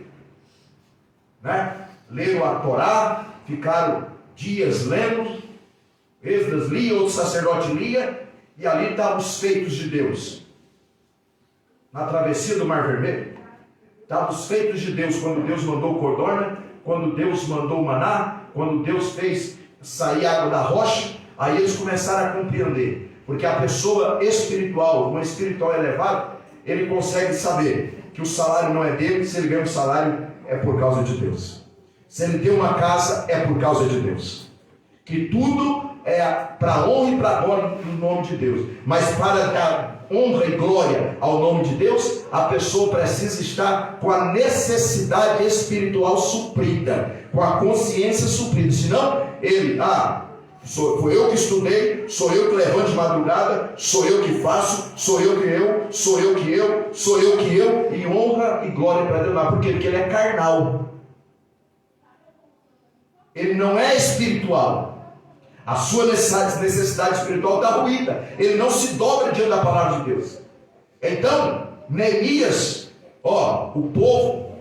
Né? Leram a Torá, ficaram dias lendo. Esdras lia, outro sacerdote lia. E ali estavam os feitos de Deus. Na travessia do Mar Vermelho, estavam os feitos de Deus, quando Deus mandou codorna, quando Deus mandou maná, quando Deus fez sair água da rocha, Aí eles começaram a compreender, porque a pessoa espiritual, um espiritual elevado, ele consegue saber que o salário não é dele, se ele ganha um salário é por causa de Deus. Se ele tem uma casa é por causa de Deus. Que tudo é para honra e para glória no nome de Deus. Mas para dar honra e glória ao nome de Deus, a pessoa precisa estar com a necessidade espiritual suprida, com a consciência suprida. Senão, ele, foi eu que estudei, sou eu que levanto de madrugada, sou eu que faço, sou eu que eu, e honra e glória para Deus. Por quê? Porque ele é carnal. Ele não é espiritual. A sua necessidade espiritual está ruída. Ele não se dobra diante da palavra de Deus. Então, Neemias, o povo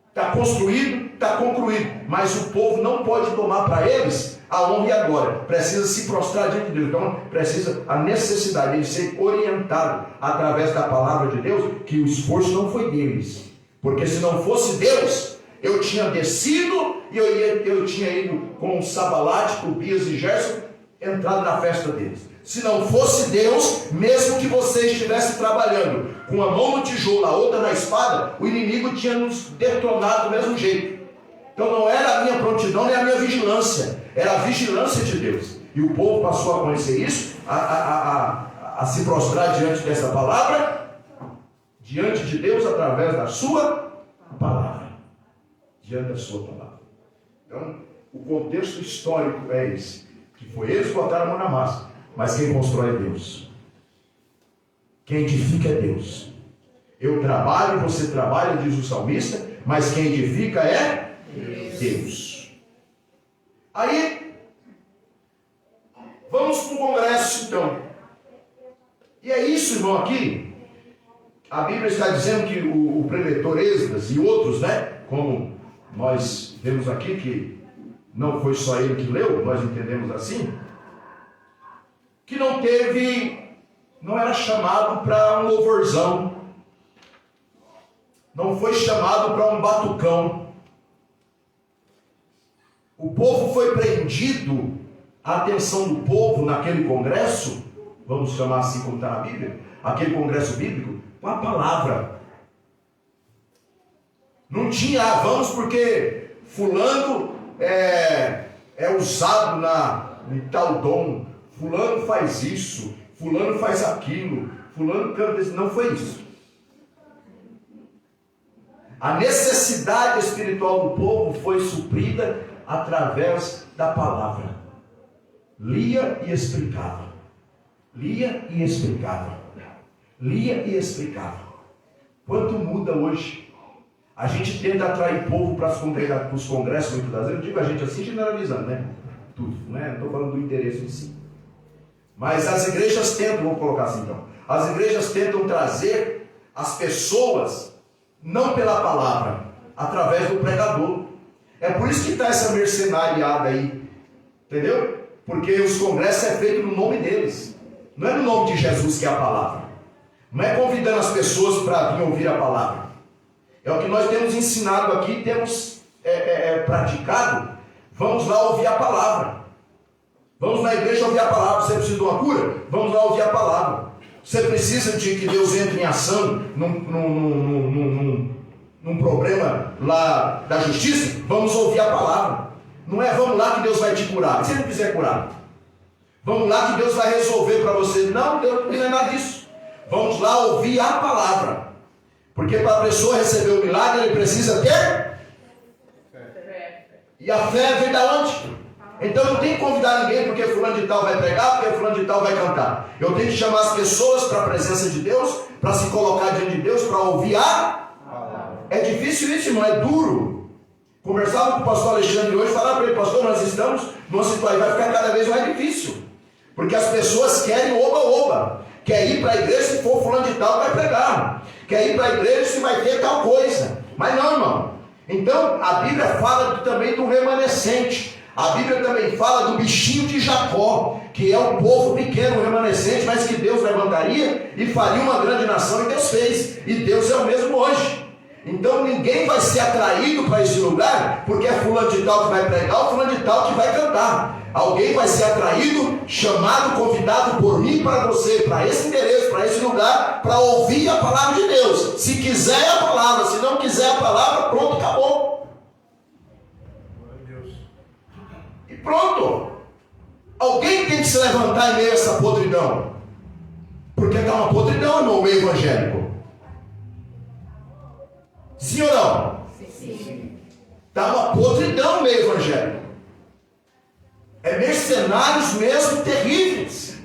está construído, está concluído, mas o povo não pode tomar para eles a honra e a glória. Precisa se prostrar diante de Deus. Então, precisa a necessidade de ser orientado através da palavra de Deus, que o esforço não foi deles. Porque se não fosse Deus, eu tinha descido e eu tinha ido com o Sabalate, Tobias e Gerson, entrado na festa deles. Se não fosse Deus, mesmo que você estivesse trabalhando com a mão no tijolo, a outra na espada, o inimigo tinha nos detonado do mesmo jeito. Então não era a minha prontidão nem a minha vigilância, era a vigilância de Deus. E o povo passou a conhecer isso, a se prostrar diante dessa palavra, diante de Deus através da sua palavra. Diante da sua palavra. Então, o contexto histórico é esse, que foi eles que botaram a mão na massa, mas quem constrói é Deus. Quem edifica é Deus. Eu trabalho, você trabalha, diz o salmista, mas quem edifica é Deus. Aí, vamos para o congresso então. E é isso, irmão, aqui. A Bíblia está dizendo que o preletor Esdras e outros, como nós vemos aqui, que não foi só ele que leu, nós entendemos assim, que não era chamado para um louvorzão, não foi chamado para um batucão. O povo foi prendido, a atenção do povo naquele congresso, vamos chamar assim como está na Bíblia, aquele congresso bíblico, com a palavra. Não tinha, vamos porque fulano é usado em tal dom, fulano faz isso, fulano faz aquilo, fulano canta isso. Não foi isso. A necessidade espiritual do povo foi suprida através da palavra. Lia e explicava. Lia e explicava. Lia e explicava. Quanto muda hoje? A gente tenta atrair povo para os congressos, muitas das vezes. Eu digo a gente assim, generalizando, Tudo, não estou falando do interesse em si. Mas as igrejas tentam, vou colocar assim então, as igrejas tentam trazer as pessoas, não pela palavra, através do pregador. É por isso que está essa mercenariada aí, entendeu? Porque os congressos é feito no nome deles. Não é no nome de Jesus que é a palavra. Não é convidando as pessoas para vir ouvir a palavra. É o que nós temos ensinado aqui, temos praticado. Vamos lá ouvir a palavra. Vamos na igreja ouvir a palavra. Você precisa de uma cura? Vamos lá ouvir a palavra. Você precisa de que Deus entre em ação num problema lá da justiça? Vamos ouvir a palavra. Não é vamos lá que Deus vai te curar. Se Ele não quiser curar, vamos lá que Deus vai resolver para você. Não, Deus não é nada disso. Vamos lá ouvir a palavra. Porque para a pessoa receber o milagre, ele precisa ter fé. E a fé vem da onde? Então eu não tenho que convidar ninguém porque fulano de tal vai pregar, porque fulano de tal vai cantar. Eu tenho que chamar as pessoas para a presença de Deus, para se colocar diante de Deus, para ouvir a palavra. É difícil isso, irmão, é duro. Conversava com o pastor Alexandre hoje, falava para ele, pastor, nós estamos numa situação, vai ficar cada vez mais difícil. Porque as pessoas querem oba-oba. Quer ir para a igreja, se for fulano de tal, vai pregar. Quer ir para a igreja, se vai ter tal coisa. Mas não, irmão. Então, a Bíblia fala também do remanescente. A Bíblia também fala do bichinho de Jacó, que é um povo pequeno, remanescente, mas que Deus levantaria e faria uma grande nação, e Deus fez. E Deus é o mesmo hoje. Então ninguém vai ser atraído para esse lugar porque é fulano de tal que vai pregar ou fulano de tal que vai cantar. Alguém vai ser atraído, chamado, convidado por mim para você, para esse endereço, para esse lugar, para ouvir a palavra de Deus. Se quiser a palavra, se não quiser a palavra, pronto, acabou. E pronto. Alguém tem que se levantar em meio a essa podridão. Porque está uma podridão no meio evangélico. Sim ou não? Sim. Está uma podridão no meio evangélico. É mercenários mesmo terríveis.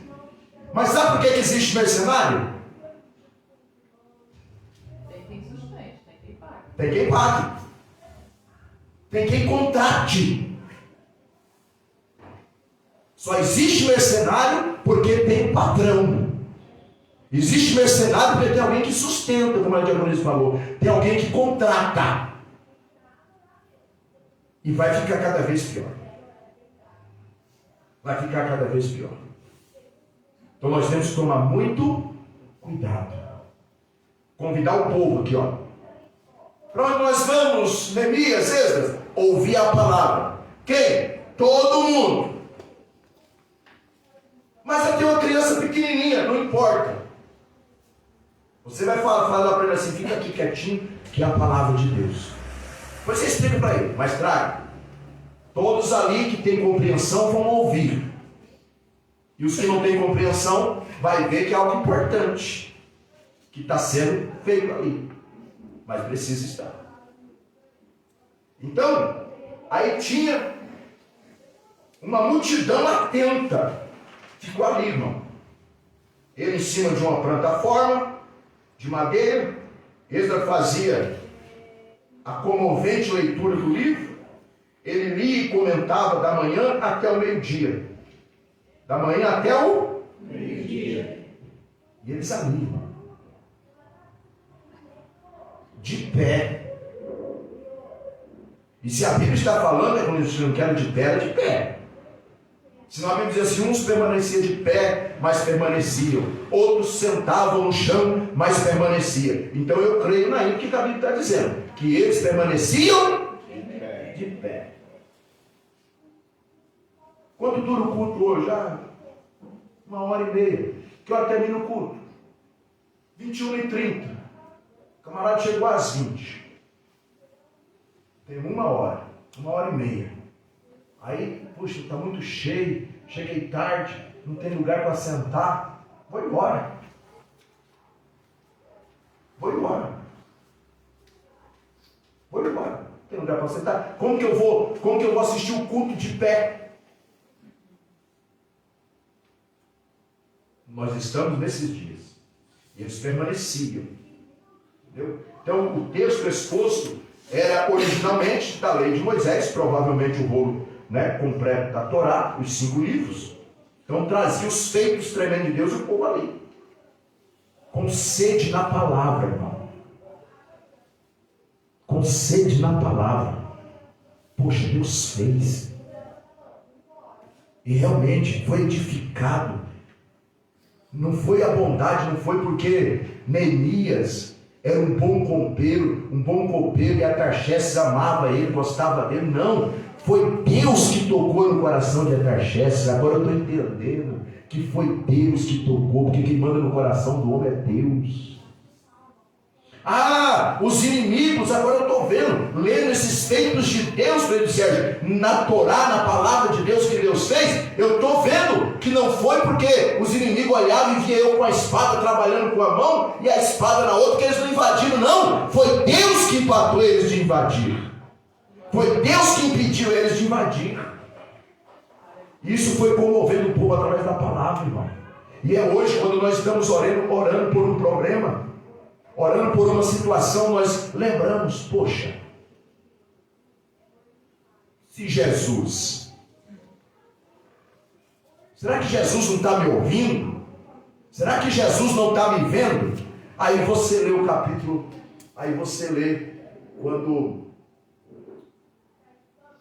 Mas sabe por que existe mercenário? Tem quem sustente, tem quem pague. Tem quem pague. Tem quem contrate. Só existe mercenário porque tem patrão. Existe mercenário porque tem alguém que sustenta, como a diaconisa falou. Tem alguém que contrata. E vai ficar cada vez pior. Vai ficar cada vez pior. Então nós temos que tomar muito cuidado. Convidar o povo aqui, ó. Para onde nós vamos, Neemias, Esdras? Ouvir a palavra. Quem? Todo mundo. Mas eu tenho uma criança pequenininha, não importa. Você vai falar para ele assim, fica aqui quietinho, que é a palavra de Deus. Depois você explica para ele, mas traga. Todos ali que têm compreensão vão ouvir. E os que não têm compreensão, vai ver que é algo importante que está sendo feito ali. Mas precisa estar. Então, aí tinha uma multidão atenta. Ficou ali, irmão. Ele em cima de uma plataforma de madeira. Esdras fazia a comovente leitura do livro. Ele lia e comentava da manhã até o meio-dia. Da manhã até o meio-dia. E eles ali, irmão. De pé. E se a Bíblia está falando, é quando eles não querem de pé, era de pé. Senão a Bíblia diz assim, uns permaneciam de pé, mas permaneciam. Outros sentavam no chão, mas permaneciam. Então eu creio naquilo que a Bíblia está dizendo. Que eles permaneciam de pé. Quanto dura o culto hoje? 1h30. Que hora termina o culto? 21h30. O camarada chegou às 20. Tem 1h. 1h30. Aí, puxa, está muito cheio, cheguei tarde, não tem lugar para sentar, vou embora. Vou embora. Não tem lugar para sentar. Como que eu vou assistir o culto de pé? Nós estamos nesses dias. E eles permaneciam. Entendeu? Então, o texto exposto era originalmente da lei de Moisés, provavelmente o rolo completo da Torá, os 5 livros. Então trazia os feitos tremendos de Deus e o povo ali. Com sede na palavra, irmão. Com sede na palavra. Poxa, Deus fez. E realmente foi edificado. Não foi a bondade, não foi porque Neemias era um bom copeiro e Artaxerxes amava ele, gostava dele. Não. Foi Deus que tocou no coração de Artaxerxes. Agora eu estou entendendo que foi Deus que tocou, porque quem manda no coração do homem é Deus. Os inimigos, agora eu estou vendo, lendo esses feitos de Deus, Pedro Sérgio, na Torá, na palavra de Deus que Deus fez, eu estou vendo que não foi porque os inimigos olhavam e via eu com a espada trabalhando com a mão e a espada na outra, que eles não invadiram, não. Foi Deus que empatou eles de invadir. Foi Deus que impediu eles de invadir. Isso foi comovendo o povo através da palavra, irmão. E é hoje, quando nós estamos orando por um problema, orando por uma situação, nós lembramos, poxa, se Jesus, será que Jesus não está me ouvindo? Será que Jesus não está me vendo? Aí você lê o capítulo, aí você lê quando...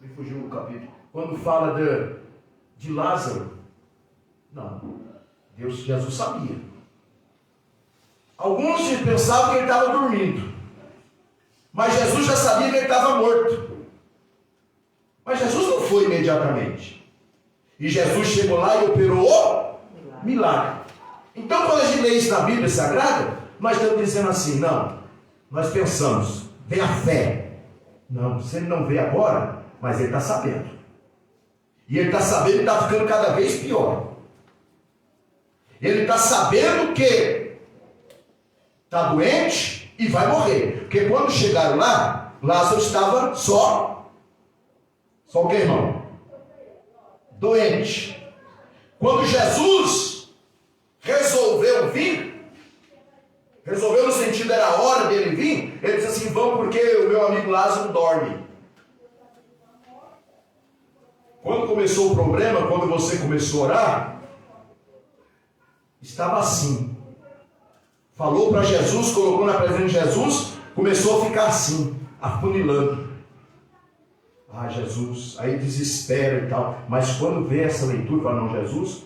Me fugiu o capítulo. Quando fala de Lázaro. Não. Jesus sabia. Alguns pensavam que ele estava dormindo. Mas Jesus já sabia que ele estava morto. Mas Jesus não foi imediatamente. E Jesus chegou lá e operou o milagre. Então, quando a gente lê isso na Bíblia Sagrada, nós estamos dizendo assim, não, nós pensamos, vem a fé. Não, se ele não vê agora, mas ele está sabendo. E ele está sabendo que está ficando cada vez pior. Ele está sabendo que está doente e vai morrer. Porque quando chegaram lá, Lázaro estava só o que, irmão? Doente. Quando Jesus resolveu vir, resolveu no sentido, era a hora dele vir, ele disse assim, vamos porque o meu amigo Lázaro dorme. Quando começou o problema, quando você começou a orar, estava assim. Falou para Jesus, colocou na presença de Jesus, começou a ficar assim, afunilando. Ah, Jesus, aí desespera e tal. Mas quando vê essa leitura, fala, não, Jesus,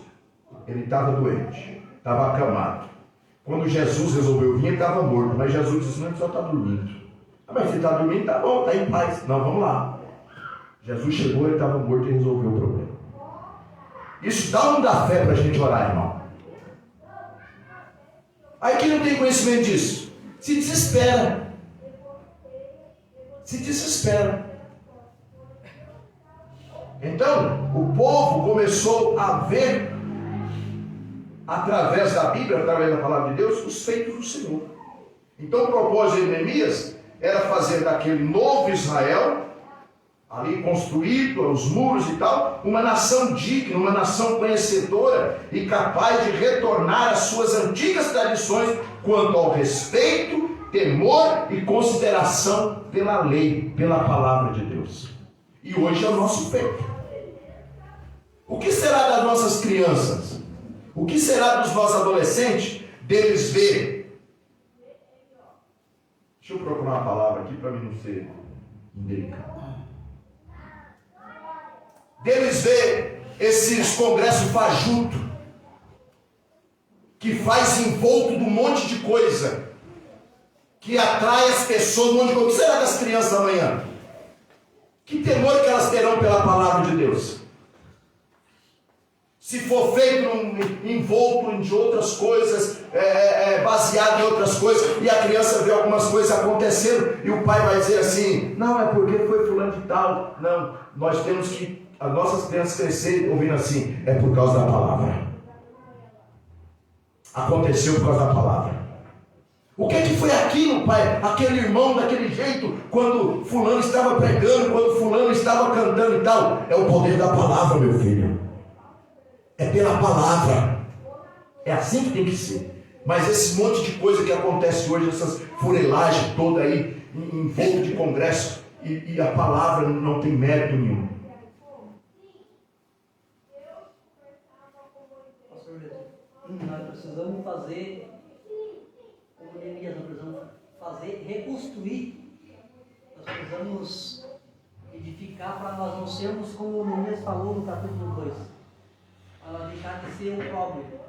ele estava doente, estava acamado. Quando Jesus resolveu vir, ele estava morto. Mas Jesus disse, não, ele só está dormindo. Ah, mas se está dormindo, está bom, está em paz. Não, vamos lá. Jesus chegou, ele estava morto e resolveu o problema. Isso dá ou não dá fé para a gente orar, irmão? Aí quem não tem conhecimento disso, se desespera. Se desespera. Então, o povo começou a ver, através da Bíblia, através da palavra de Deus, os feitos do Senhor. Então, o propósito de Neemias era fazer daquele novo Israel, ali construído, os muros e tal, uma nação digna, uma nação conhecedora e capaz de retornar às suas antigas tradições quanto ao respeito, temor e consideração pela lei, pela palavra de Deus. E hoje é o nosso feito. O que será das nossas crianças? O que será dos nossos adolescentes? Deles ver. Deixa eu procurar uma palavra aqui para mim não ser indelicado. Deles ver esses congressos fajuto que faz envolto de um monte de coisa, que atrai as pessoas, um monte de coisa. O que será das crianças amanhã? Que temor que elas terão pela palavra de Deus? Se for feito envolto de outras coisas, baseado em outras coisas, e a criança vê algumas coisas acontecendo, e o pai vai dizer assim, não, é porque foi fulano de tal. Não, nós temos que, as nossas crianças crescerem ouvindo assim, é por causa da palavra. Aconteceu por causa da palavra. O que foi aquilo, pai? Aquele irmão daquele jeito, quando fulano estava pregando, quando fulano estava cantando e tal. É o poder da palavra, meu filho. É pela palavra. É assim que tem que ser. Mas esse monte de coisa que acontece hoje, essas furelagens toda aí, em volta de congresso, e a palavra não tem mérito nenhum. Pastor Jesus, nós precisamos fazer, como Neemias, nós precisamos fazer, reconstruir. Nós precisamos edificar para nós não sermos como o Neemias falou no capítulo 2. Para deixar de ser um problema.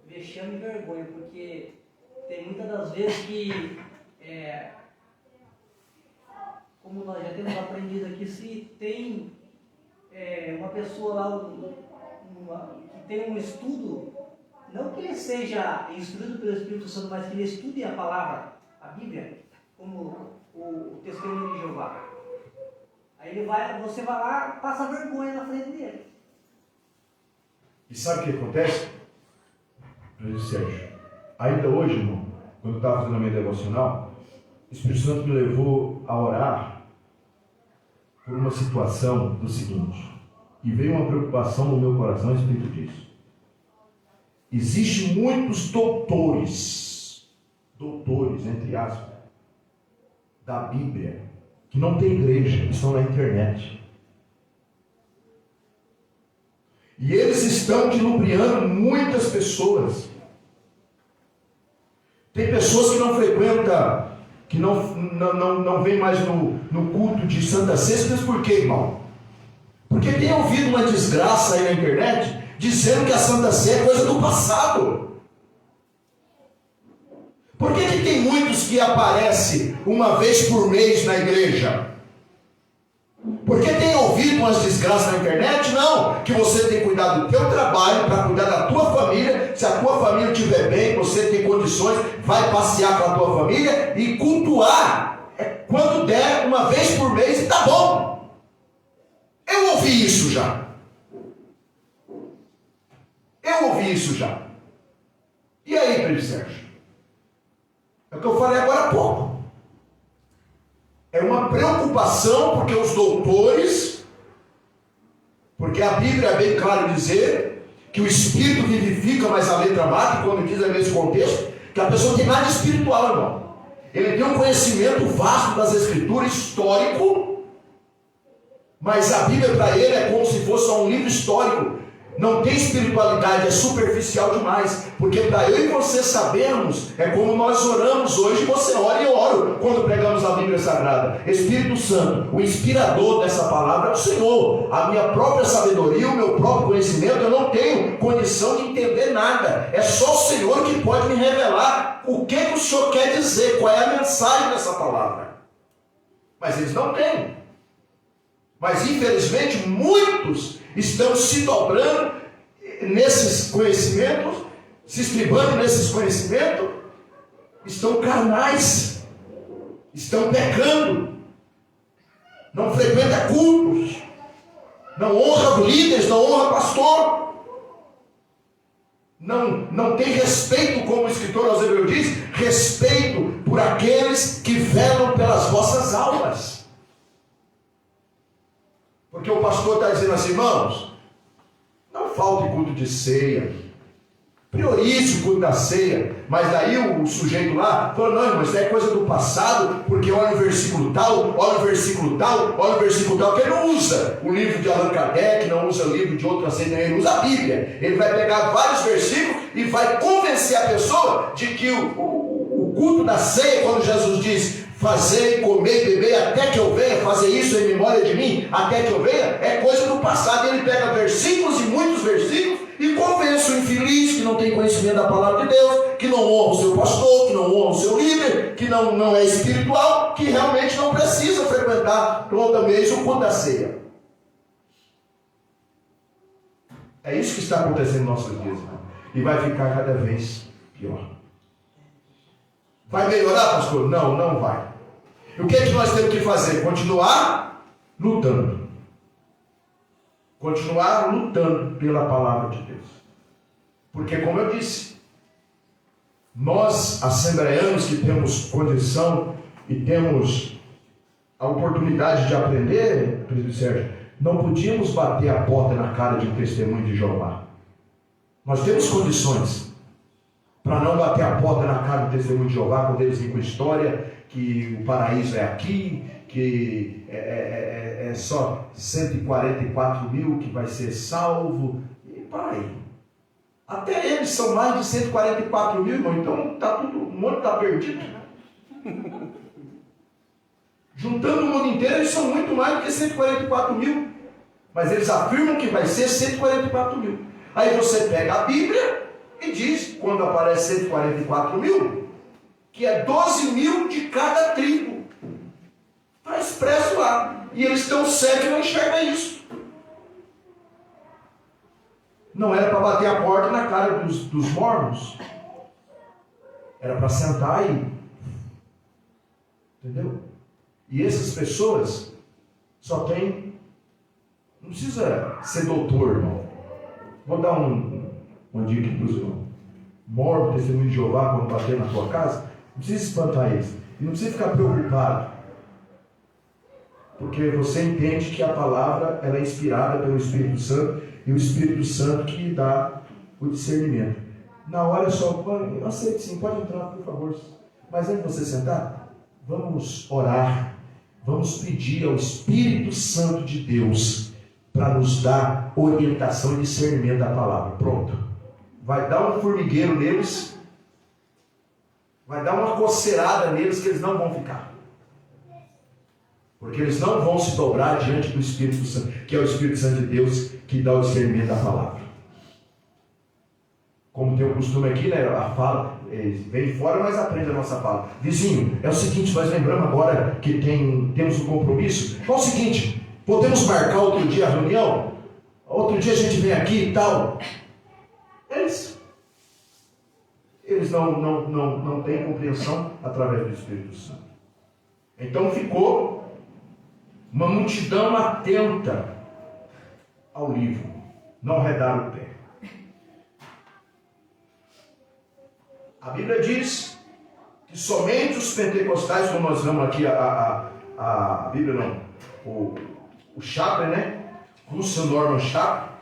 Vexame e vergonha, porque tem muitas das vezes que, como nós já temos aprendido aqui, se tem uma pessoa lá que tem um estudo, não que ele seja instruído pelo Espírito Santo, mas que ele estude a palavra, a Bíblia, como o testemunho de Jeová. Aí você vai lá, passa vergonha na frente dele. E sabe o que acontece? Sérgio, ainda hoje, irmão, quando eu estava fazendo a minha devocional, o Espírito Santo me levou a orar por uma situação do seguinte, e veio uma preocupação no meu coração a respeito disso. Existem muitos doutores, entre aspas, da Bíblia, que não tem igreja, estão na internet. E eles estão dilubriando muitas pessoas. Tem pessoas que não frequentam, que não vem mais no culto de Santa Ceia, mas por quê, irmão? Porque tem ouvido uma desgraça aí na internet, dizendo que a Santa Ceia é coisa do passado. Por que tem muitos que aparecem uma vez por mês na igreja? Porque tem ouvido umas desgraças na internet? Não, que você tem que cuidar do teu trabalho, para cuidar da tua família. Se a tua família estiver bem, você tem condições, vai passear com a tua família e cultuar quando der, uma vez por mês, e tá bom. Eu ouvi isso já. E aí, Pedro Sérgio? É o que eu falei agora há pouco. É uma preocupação porque os doutores, porque a Bíblia é bem clara dizer que o Espírito vivifica, mas a letra mata, quando diz nesse contexto, que a pessoa não tem nada espiritual, irmão. Ele tem um conhecimento vasto das Escrituras, histórico, mas a Bíblia para ele é como se fosse só um livro histórico. Não tem espiritualidade, é superficial demais. Porque para eu e você sabermos, é como nós oramos hoje, você ora e eu oro quando pregamos a Bíblia Sagrada. Espírito Santo, o inspirador dessa palavra é o Senhor. A minha própria sabedoria, o meu próprio conhecimento, eu não tenho condição de entender nada. É só o Senhor que pode me revelar o que o Senhor quer dizer, qual é a mensagem dessa palavra. Mas eles não têm. Mas infelizmente muitos estão se dobrando nesses conhecimentos, se estribando nesses conhecimentos, estão carnais, estão pecando, não frequentam cultos, não honra líderes, não honra pastor, não tem respeito, como o escritor aos Hebreus diz, respeito por aqueles que velam pelas vossas almas. Porque o pastor está dizendo assim, irmãos, não falte culto de ceia, priorize o culto da ceia. Mas daí o sujeito lá falou, não, irmão, isso é coisa do passado, porque olha o versículo tal, olha o versículo tal, olha o versículo tal, que ele não usa o livro de Allan Kardec, não usa o livro de outra ceia, ele usa a Bíblia. Ele vai pegar vários versículos e vai convencer a pessoa de que o culto da ceia, quando Jesus diz fazer, comer, beber, até que eu venha, fazer isso em memória de mim, até que eu venha, é coisa do passado. Ele pega versículos e muitos versículos e convence o infeliz que não tem conhecimento da palavra de Deus, que não honra o seu pastor, que não honra o seu líder, que não é espiritual, que realmente não precisa frequentar toda vez o culto da ceia. É isso que está acontecendo nos nossos dias, irmão. E vai ficar cada vez pior. Vai melhorar, pastor? Não, não vai. E o que é que nós temos que fazer? Continuar lutando. Continuar lutando pela palavra de Deus. Porque, como eu disse, nós, assembleanos que temos condição e temos a oportunidade de aprender, Presbítero Sérgio, não podíamos bater a porta na cara de um testemunho de Jeová. Nós temos condições para não bater a porta na cara do testemunho de Jeová quando eles vêm com história que o paraíso é aqui, que é só 144 mil que vai ser salvo. E pai, até eles são mais de 144 mil, irmão, então tá tudo, o mundo está perdido. Juntando o mundo inteiro, eles são muito mais do que 144 mil. Mas eles afirmam que vai ser 144 mil. Aí você pega a Bíblia e diz, quando aparece 144 mil, que é 12 mil de cada tribo. Está expresso lá. E eles estão cegos e não enxergam isso. Não era para bater a porta na cara dos mormons. Era para sentar aí. Entendeu? E essas pessoas só tem... Não precisa ser doutor, irmão. Vou dar uma dica aqui para os irmãos. Mormon, testemunho de Jeová, quando bater na tua casa, não precisa espantar eles. E não precisa ficar preocupado. Porque você entende que a palavra ela é inspirada pelo Espírito Santo, e o Espírito Santo que dá o discernimento. Na hora é só, aceite sim, pode entrar, por favor. Mas antes de você sentar, vamos orar, vamos pedir ao Espírito Santo de Deus para nos dar orientação e discernimento da palavra. Pronto. Vai dar um formigueiro neles, vai dar uma coceirada neles que eles não vão ficar. Porque eles não vão se dobrar diante do Espírito Santo, que é o Espírito Santo de Deus que dá o discernimento da palavra. Como tem o costume aqui, né? A fala, vem de fora, mas aprende a nossa fala. Vizinho, é o seguinte, nós lembramos agora que temos um compromisso. Qual é o seguinte, podemos marcar outro dia a reunião? Outro dia a gente vem aqui e tal. Eles não têm compreensão através do Espírito Santo. Então ficou uma multidão atenta ao livro, não arredaram o pé. A Bíblia diz que somente os pentecostais, como nós vemos aqui, a Bíblia não, o Chaplin, né? Russell Norman Chaplin,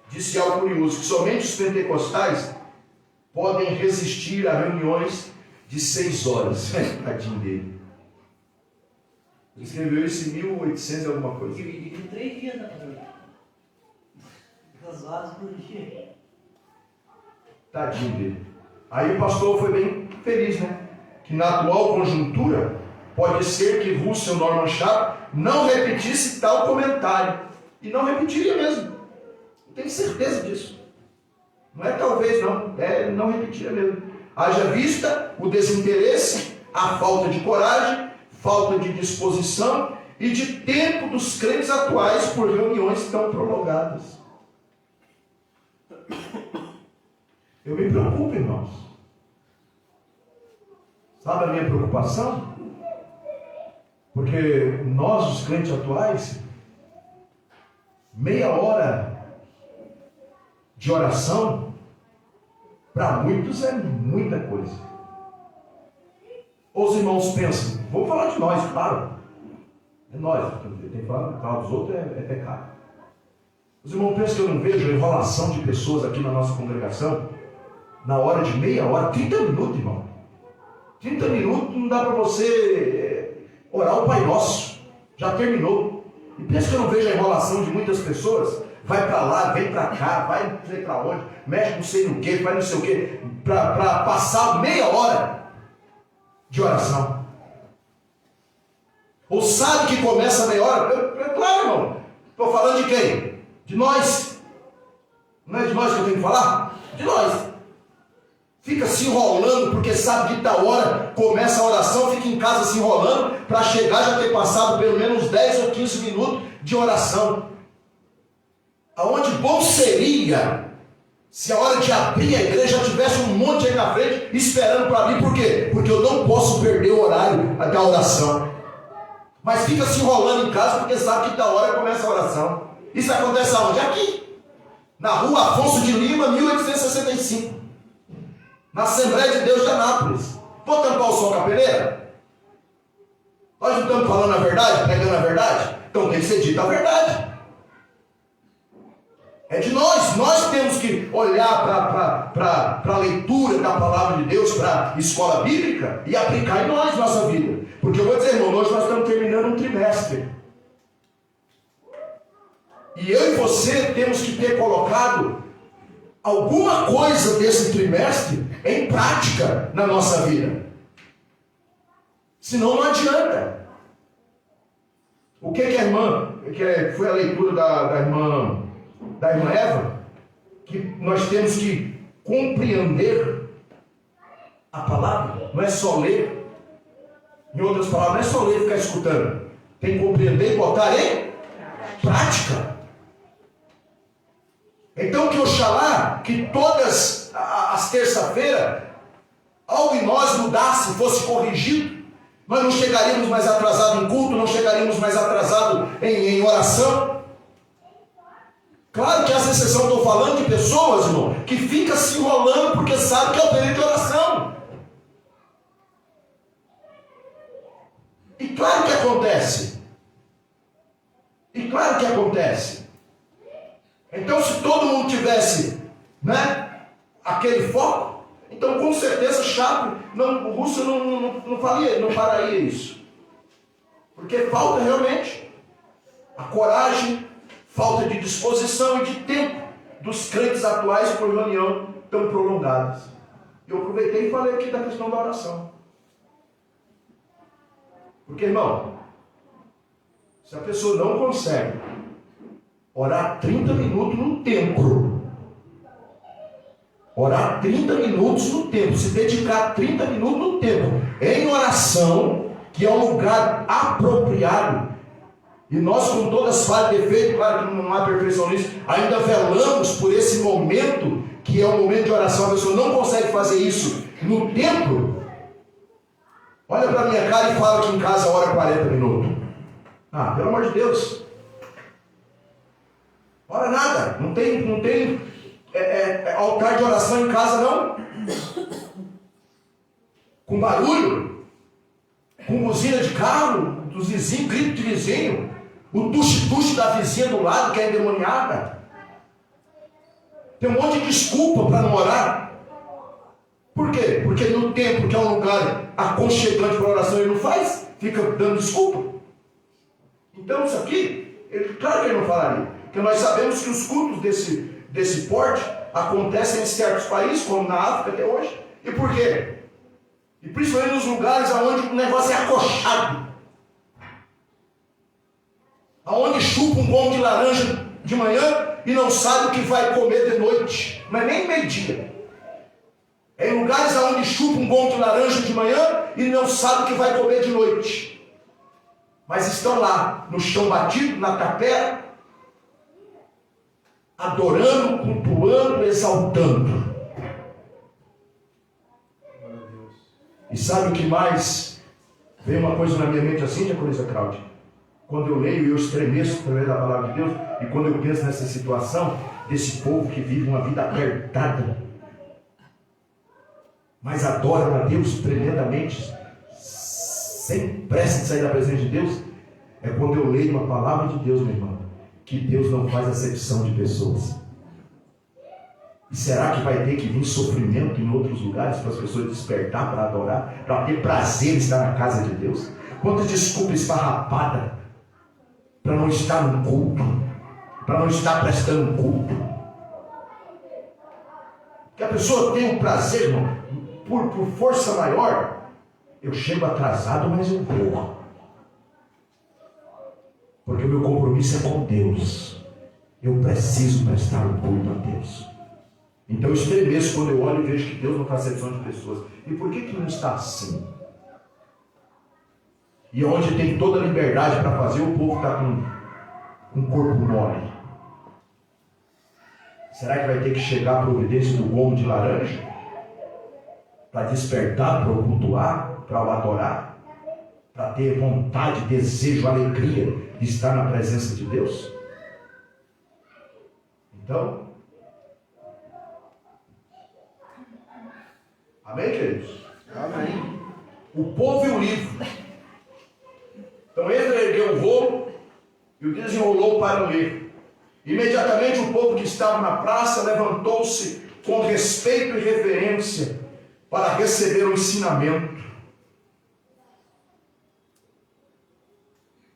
disse algo curioso, que somente os pentecostais podem resistir a reuniões de 6 horas. Tadinho dele. Ele escreveu isso em 1800 e alguma coisa. Dividido em 3 dias, né? 2 horas por dia. Tadinho dele. Aí o pastor foi bem feliz, né? Que na atual conjuntura, pode ser que Russell Norman Chaplin não repetisse tal comentário. E não repetiria mesmo. Eu tenho certeza disso. Não é talvez não, não repetiria mesmo. Haja vista o desinteresse, a falta de coragem, falta de disposição e de tempo dos crentes atuais por reuniões tão prolongadas. Eu me preocupo, irmãos. Sabe a minha preocupação? Porque nós, os crentes atuais, meia hora de oração, para muitos é muita coisa. Os irmãos pensam, vamos falar de nós, claro. É nós, tem que falar dos outros, é pecado. Os irmãos pensam que eu não vejo a enrolação de pessoas aqui na nossa congregação, na hora de meia hora, 30 minutos, irmão. 30 minutos não dá para você orar o Pai Nosso. Já terminou. E pensa que eu não vejo a enrolação de muitas pessoas? Vai para lá, vem para cá, vai não sei para onde, mexe não sei no que, vai não sei o que, para passar meia hora de oração. Ou sabe que começa a meia hora? Claro, irmão. Estou falando de quem? De nós. Não é de nós que eu tenho que falar? De nós. Fica se enrolando porque sabe que tal hora começa a oração, fica em casa se enrolando para chegar já ter passado pelo menos 10 ou 15 minutos de oração. Aonde bom seria se a hora de abrir a igreja já tivesse um monte aí na frente esperando para abrir. Por quê? Porque eu não posso perder o horário da oração. Mas fica se enrolando em casa porque sabe que tal hora começa a oração. Isso acontece aonde? Aqui. Na rua Afonso de Lima, 1865. Na Assembleia de Deus de Anápolis. Vou tampar o som com a peneira? Nós não estamos falando a verdade, pregando a verdade? Então tem que ser dita a verdade. É de nós temos que olhar para a leitura da palavra de Deus, para a escola bíblica e aplicar em nós, nossa vida. Porque eu vou dizer, irmão, hoje nós estamos terminando um trimestre. E eu e você temos que ter colocado alguma coisa desse trimestre em prática na nossa vida. Senão não adianta. O que a irmã, que foi a leitura da irmã Eva, que nós temos que compreender a palavra, não é só ler. Em outras palavras, não é só ler e ficar escutando. Tem que compreender e botar em prática. Então que oxalá que todas as terça-feiras algo em nós mudasse, fosse corrigido. Nós não chegaríamos mais atrasados em culto, não chegaríamos mais atrasados em oração. Claro que essa exceção estou falando de pessoas, irmão, que fica se enrolando porque sabe que é o período de oração. E claro que acontece. E claro que acontece. Então, se todo mundo tivesse, né, aquele foco, então com certeza o Russo não faria isso. Porque falta realmente a coragem, falta de disposição e de tempo dos crentes atuais por reunião tão prolongadas. Eu aproveitei e falei aqui da questão da oração. Porque, irmão, se a pessoa não consegue orar 30 minutos no templo, Orar 30 minutos no tempo, se dedicar 30 minutos no tempo em oração, que é um lugar apropriado. E nós, com todas as falhas e defeitos, claro que não há perfeição nisso, ainda velamos por esse momento, que é o momento de oração. A pessoa não consegue fazer isso no templo. Olha para a minha cara e fala que em casa ora 40 minutos. Ah, pelo amor de Deus. Ora nada. Não tem altar de oração em casa, não. Com barulho, com buzina de carro, dos vizinhos, grito de vizinho, o tuxe-tuxe da vizinha do lado que é endemoniada. Tem um monte de desculpa para não orar. Por quê? Porque no templo, que é um lugar aconchegante para oração, ele não faz, fica dando desculpa. Então isso aqui, claro que ele não falaria, porque nós sabemos que os cultos desse porte acontecem em certos países, como na África até hoje. E por quê? E principalmente nos lugares onde o negócio é acolchado, aonde chupa um gomo de laranja de manhã e não sabe o que vai comer de noite, mas nem meio-dia. É em lugares onde chupa um gomo de laranja de manhã e não sabe o que vai comer de noite. Mas estão lá, no chão batido, na tapera, adorando, cultuando, exaltando. E sabe o que mais? Veio uma coisa na minha mente assim, Diaconisa Cláudia. Quando eu leio, eu estremeço através da palavra de Deus. E quando eu penso nessa situação, desse povo que vive uma vida apertada, mas adoram a Deus tremendamente, sem pressa de sair da presença de Deus, é quando eu leio uma palavra de Deus, meu irmão, que Deus não faz acepção de pessoas. E será que vai ter que vir sofrimento em outros lugares para as pessoas despertar para adorar, para ter prazer em estar na casa de Deus? Quanta desculpa esfarrapada para não estar no culto, para não estar prestando culto. Que a pessoa tem um prazer, irmão, por força maior. Eu chego atrasado, mas eu vou. Porque o meu compromisso é com Deus. Eu preciso prestar o culto a Deus. Então eu estremeço quando eu olho e vejo que Deus não faz acepção de pessoas. E por que não está assim? E onde tem toda a liberdade para fazer, o povo está com o corpo mole. Será que vai ter que chegar a providência do gomo de laranja? Para despertar, para o cultuar, para o adorar? Para ter vontade, desejo, alegria de estar na presença de Deus? Então, amém, queridos? Amém. O povo e o livro. Então ele ergueu o rolo e o desenrolou para ler. Imediatamente o povo que estava na praça levantou-se com respeito e reverência para receber o ensinamento.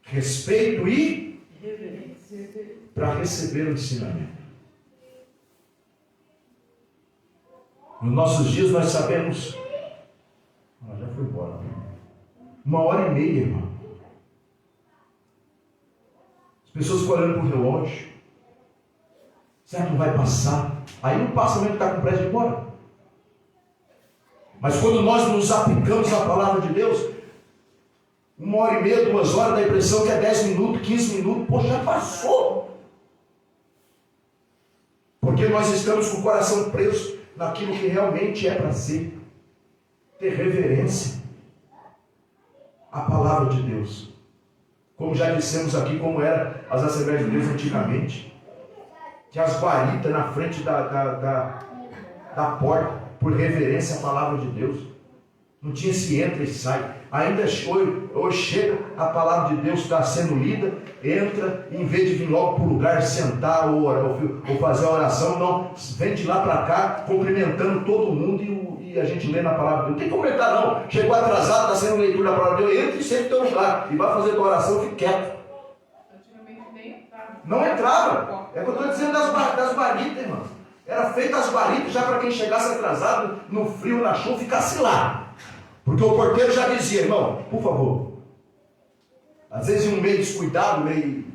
Respeito e reverência para receber o ensinamento. Nos nossos dias nós sabemos, já foi embora, 1h30, irmão. As pessoas ficam olhando para o relógio. Será que não vai passar? Aí não passa mesmo que está com pressa de ir embora. Mas quando nós nos aplicamos à palavra de Deus, 1h30, 2 horas, dá a impressão que é 10 minutos, 15 minutos, pô, já passou. Porque nós estamos com o coração preso naquilo que realmente é para ser. Ter reverência à palavra de Deus. Como já dissemos aqui, como eram as Assembleias de Deus antigamente. Tinha as guaritas na frente da porta, por reverência à palavra de Deus. Não tinha se entra e sai. Ainda hoje chega, a palavra de Deus está sendo lida, entra, em vez de vir logo para o lugar, sentar ou fazer a oração, não, vem de lá para cá, cumprimentando todo mundo e a gente lê na palavra de Deus. Não tem que cumprimentar não, chegou atrasado, está sendo leitura da palavra de Deus, entra e senta no teu lugar, e vai fazer a tua oração, fique quieto. Antigamente nem entrava. Não entrava, é o que eu estou dizendo das guaritas, irmão. Era feita as guaritas já para quem chegasse atrasado, no frio, na chuva, ficasse lá. Porque o porteiro já dizia, irmão, por favor. Às vezes um meio descuidado, meio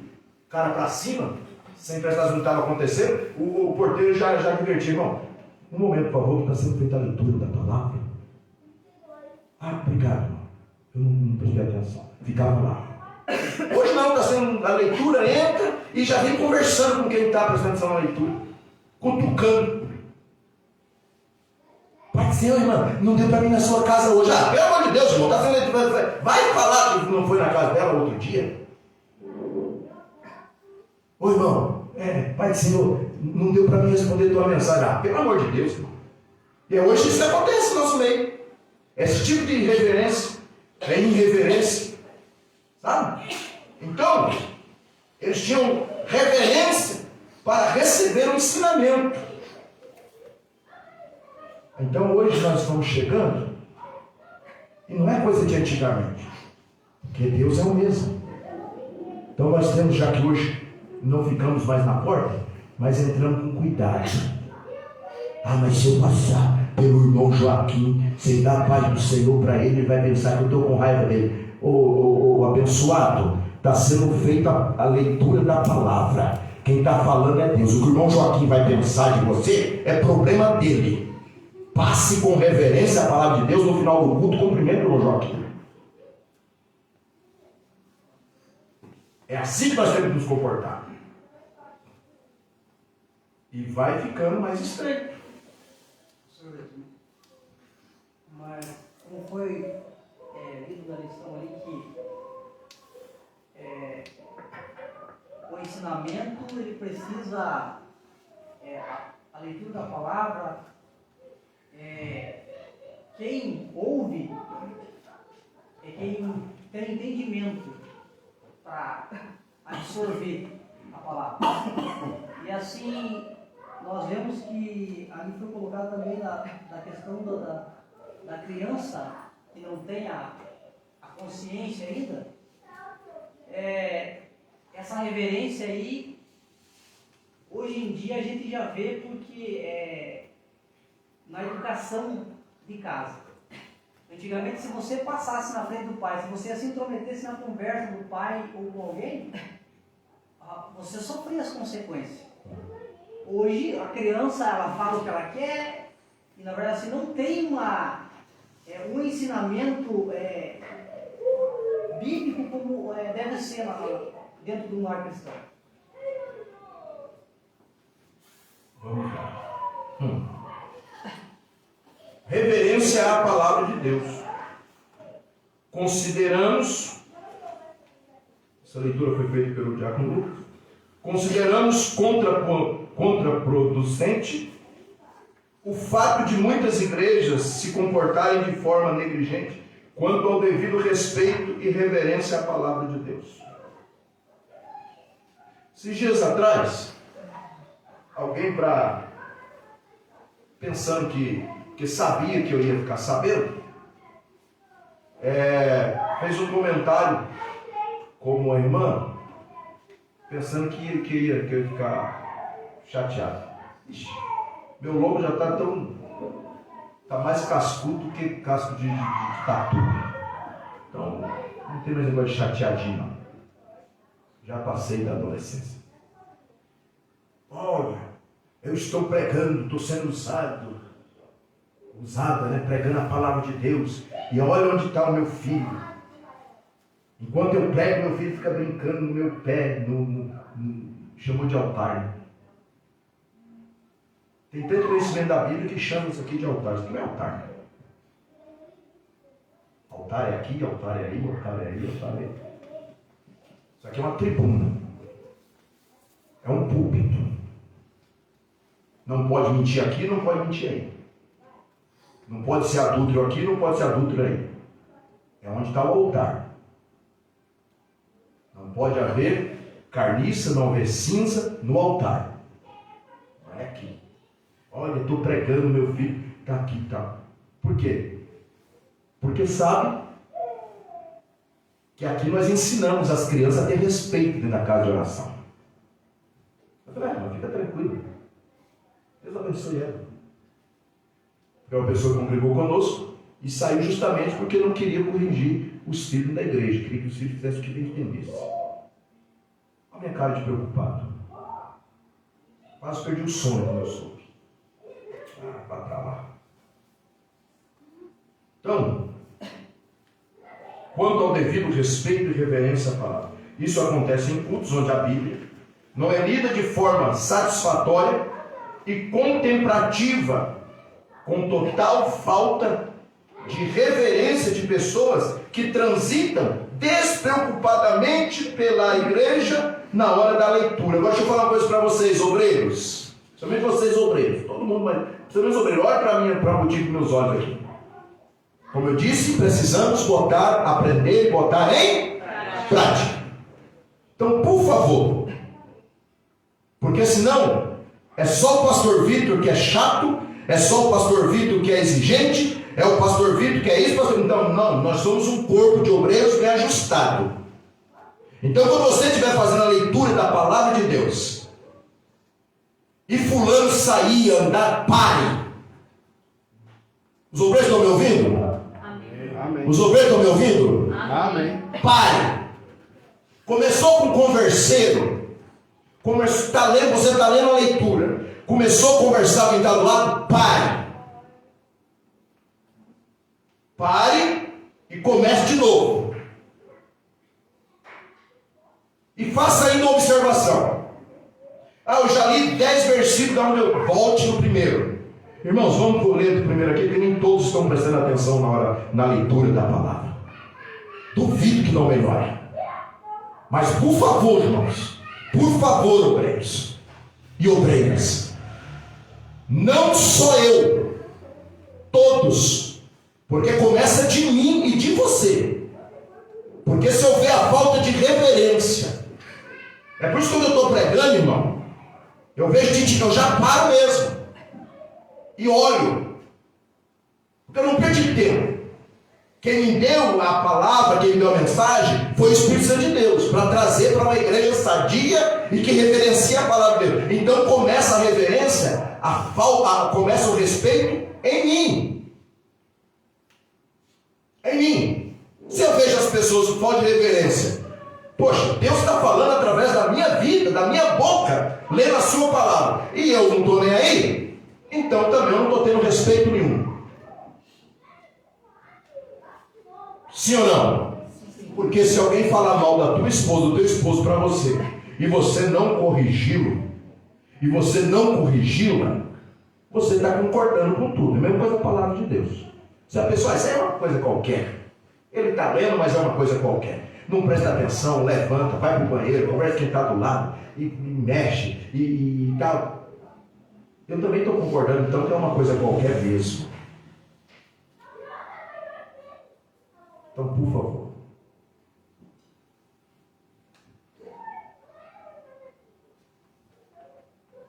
cara para cima, sem prestar atenção no que estava acontecendo, o porteiro já advertia, irmão, Um momento, por favor, que está sendo feita a leitura da palavra. Ah, obrigado. Eu não prestei atenção. Ficava lá. Hoje não, está sendo a leitura, entra e já vem conversando com quem está prestando atenção na leitura. Cutucando. Pai do Senhor, irmã, não deu para mim na sua casa hoje. Ah, pelo amor de Deus, irmão, está sendo leitura. Vai falar que não foi na casa dela outro dia? Ô irmão, Pai do Senhor, não deu para mim responder tua mensagem. Ah, pelo amor de Deus, irmão. E hoje isso acontece no nosso meio. Esse tipo de irreverência é irreverência. Sabe? Então, eles tinham reverência para receber o ensinamento. Então hoje nós estamos chegando, e não é coisa de antigamente, porque Deus é o mesmo. Então nós temos, já que hoje não ficamos mais na porta, mas entramos com cuidado. Ah, mas se eu passar pelo irmão Joaquim, sem dar a paz do Senhor para ele vai pensar que eu estou com raiva dele. Ô abençoado, está sendo feita a leitura da palavra. Quem está falando é Deus. O que o irmão Joaquim vai pensar de você é problema dele. Passe com reverência a palavra de Deus no final do culto, cumprimento o irmão Joaquim. É assim que nós temos que nos comportar. E vai ficando mais estreito. Mas como foi lido na lição ali que o ensinamento ele precisa a leitura da palavra, quem ouve é quem tem entendimento para absorver a palavra. E assim nós vemos que ali foi colocado também da questão da criança que não tem a consciência ainda, essa reverência aí, hoje em dia a gente já vê porque na educação de casa. Antigamente, se você passasse na frente do pai, se você se intrometesse na conversa do pai ou com alguém, você sofria as consequências. Hoje, a criança, ela fala o que ela quer, e na verdade, assim, não tem um ensinamento bíblico como deve ser dentro do lar cristão. Vamos lá. Reverência à palavra de Deus. Consideramos, essa leitura foi feita pelo diácono Lucas, consideramos contraproducente o fato de muitas igrejas se comportarem de forma negligente quanto ao devido respeito e reverência à palavra de Deus. Esses dias atrás, alguém pensando que sabia que eu ia ficar sabendo, fez um comentário como a irmã, pensando que eu ia ficar chateado. Ixi, meu lombo já está mais cascudo que casco de tatu. Então, não tem mais negócio de chateadinho, não. Já passei da adolescência. Olha, eu estou pregando, estou sendo usada, né, pregando a palavra de Deus, e olha onde está o meu filho. Enquanto eu prego, meu filho fica brincando no meu pé, chamou de altar. Né? Tem tanto conhecimento da Bíblia que chama isso aqui de altar. Isso não é altar. Né? Altar é aqui, altar é aí, altar é aí, altar é aí. Isso aqui é uma tribuna. É um púlpito. Não pode mentir aqui, não pode mentir aí. Não pode ser adúltero aqui, não pode ser adúltero aí. É onde está o altar. Não pode haver carniça, não haver cinza no altar. Não é aqui. Olha, estou pregando, meu filho, está aqui, tá. Por quê? Porque sabe que aqui nós ensinamos as crianças a ter respeito dentro da casa de oração. Eu falei, mas fica tranquilo. Deus abençoe ela. É uma pessoa que congregou conosco e saiu justamente porque não queria corrigir os filhos da igreja. Queria que os filhos fizessem o que ele entendesse. Olha a minha cara de preocupado. Quase perdi o sono quando eu soube. Vá para lá. Então, quanto ao devido respeito e reverência à palavra, isso acontece em cultos onde a Bíblia não é lida de forma satisfatória e contemplativa, com total falta de reverência de pessoas que transitam despreocupadamente pela igreja na hora da leitura. Agora deixa eu falar uma coisa para vocês, obreiros. Principalmente vocês, obreiros. Todo mundo, mas principalmente os obreiros. Olha para mim, para o motivo dos meus olhos aqui. Como eu disse, precisamos aprender e botar em prática. Então, por favor, porque senão é só o pastor Vitor que é chato, é só o pastor Vitor que é exigente, é o pastor Vitor que é isso, pastor. Então, não, nós somos um corpo de obreiros bem ajustado. Então, quando você estiver fazendo a leitura da palavra de Deus, e fulano sair, andar, pare. Os obreiros estão me ouvindo? Amém. Os obreiros estão me ouvindo? Amém. Pare. Começou com converseiro. Você está lendo a leitura. Começou a conversar quem está do lado, pare. Pare e comece de novo. E faça ainda uma observação. Eu já li 10 versículos, volte no primeiro. Irmãos, vamos ler do primeiro aqui, porque nem todos estão prestando atenção na leitura da palavra. Duvido que não melhore. Mas por favor, irmãos, por favor, obreiros e obreiras, não só eu, todos, porque começa de mim e de você. Porque se houver a falta de reverência, é por isso que quando eu estou pregando, irmão, eu vejo gente que eu já paro mesmo e olho, porque eu não perdi tempo. Quem me deu a palavra, quem me deu a mensagem, foi o Espírito Santo de Deus, para trazer para uma igreja sadia e que reverencia a palavra de Deus. Então começa a reverência, começa o respeito em mim. Em mim. Se eu vejo as pessoas com falta de reverência, poxa, Deus está falando através da minha vida, da minha boca, lendo a sua palavra, e eu não estou nem aí, então também eu não estou tendo respeito nenhum. Sim ou não? Porque se alguém falar mal da tua esposa, do teu esposo para você, e você não corrigi-lo, e você não corrigi-la, você está concordando com tudo. É a mesma coisa da palavra de Deus. Se a pessoa, isso é uma coisa qualquer, ele está lendo, mas é uma coisa qualquer. Não presta atenção, levanta, vai para o banheiro, conversa com quem está do lado, e mexe, e tal. Eu também estou concordando, então, que é uma coisa qualquer mesmo. Então, por favor.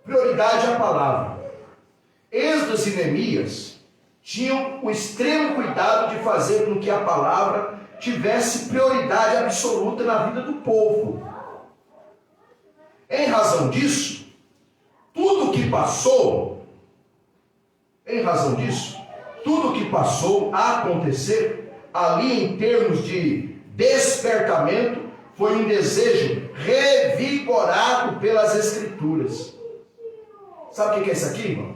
Prioridade à palavra. Esdras e Neemias tinham o extremo cuidado de fazer com que a palavra tivesse prioridade absoluta na vida do povo. Em razão disso, tudo que passou a acontecer ali em termos de despertamento, foi um desejo revigorado pelas Escrituras. Sabe o que é isso aqui, irmão?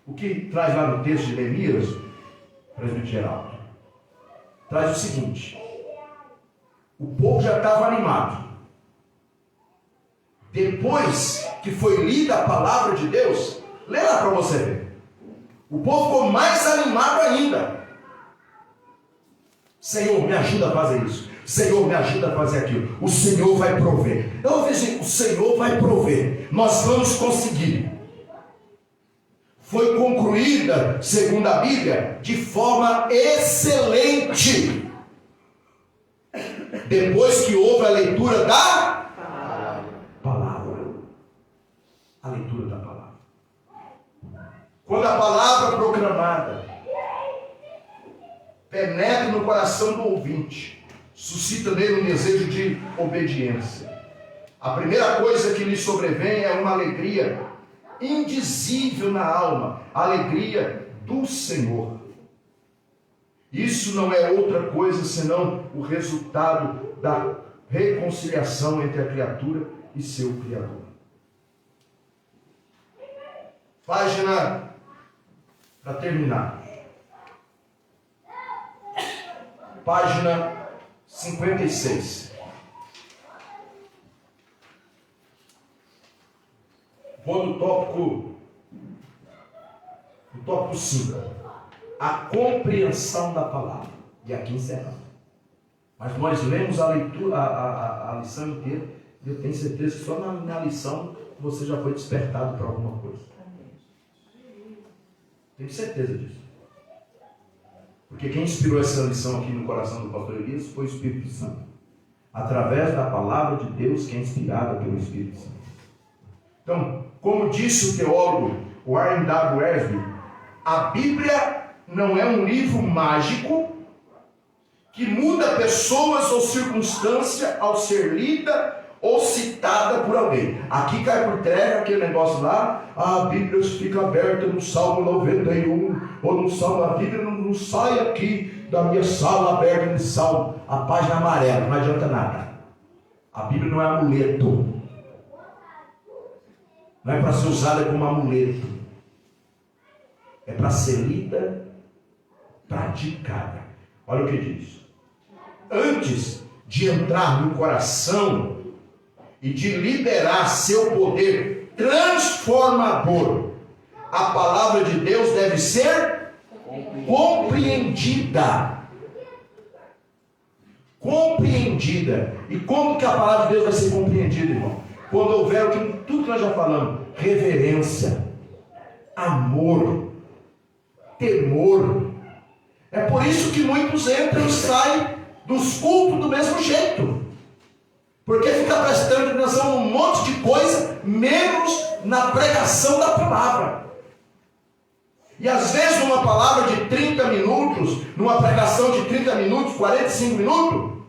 O que traz lá no texto de Neemias, presbítero Geraldo? Traz o seguinte: o povo já estava animado. Depois que foi lida a palavra de Deus, lê lá para você ver. O povo ficou mais animado ainda. Senhor, me ajuda a fazer isso. Senhor, me ajuda a fazer aquilo. O Senhor vai prover. Eu vejo, o Senhor vai prover. Nós vamos conseguir. Foi concluída, segundo a Bíblia, de forma excelente. Depois que houve a leitura da palavra. A leitura da palavra. Quando a palavra proclamada penetra no coração do ouvinte, suscita nele um desejo de obediência. A primeira coisa que lhe sobrevém é uma alegria indizível na alma, a alegria do Senhor. Isso não é outra coisa senão o resultado da reconciliação entre a criatura e seu Criador. Página Para terminar. Página 56. Vou no tópico 5. A compreensão da palavra. E aqui encerramos. Mas nós lemos a leitura, a lição inteira, e eu tenho certeza que só na lição você já foi despertado para alguma coisa. Tenho certeza disso. Porque quem inspirou essa lição aqui no coração do pastor Elias foi o Espírito Santo. Através da palavra de Deus que é inspirada pelo Espírito Santo. Então, como disse o teólogo Warren W. Wiersbe, a Bíblia não é um livro mágico que muda pessoas ou circunstância ao ser lida ou citada por alguém. Aqui cai por terra aquele negócio lá, a Bíblia fica aberta no Salmo 91, ou no Salmo, a Bíblia não sai aqui da minha sala aberta de Salmo, a página amarela, não adianta nada. A Bíblia não é amuleto. Não é para ser usada como amuleto. É para ser lida, praticada. Olha o que diz. Antes de entrar no coração e de liberar seu poder transformador, a palavra de Deus deve ser compreendida. Compreendida. E como que a palavra de Deus vai ser compreendida, irmão? Quando houver tudo que nós já falamos, reverência, amor, temor. É por isso que muitos entram e saem dos cultos do mesmo jeito. Porque fica prestando atenção a um monte de coisa, menos na pregação da palavra. E às vezes numa palavra de 30 minutos, numa pregação de 30 minutos, 45 minutos,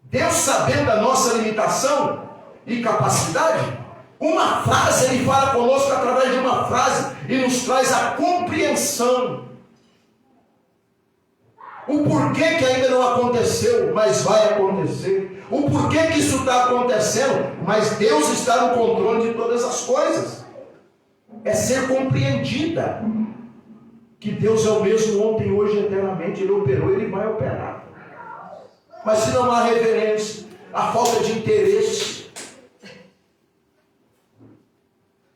Deus, sabendo da nossa limitação e capacidade, uma frase, Ele fala conosco através de uma frase e nos traz a compreensão. O porquê que ainda não aconteceu, mas vai acontecer. O porquê que isso está acontecendo, mas Deus está no controle de todas as coisas. É ser compreendida que Deus é o mesmo ontem, hoje e eternamente. Ele operou, Ele vai operar. Mas se não há reverência, a falta de interesse,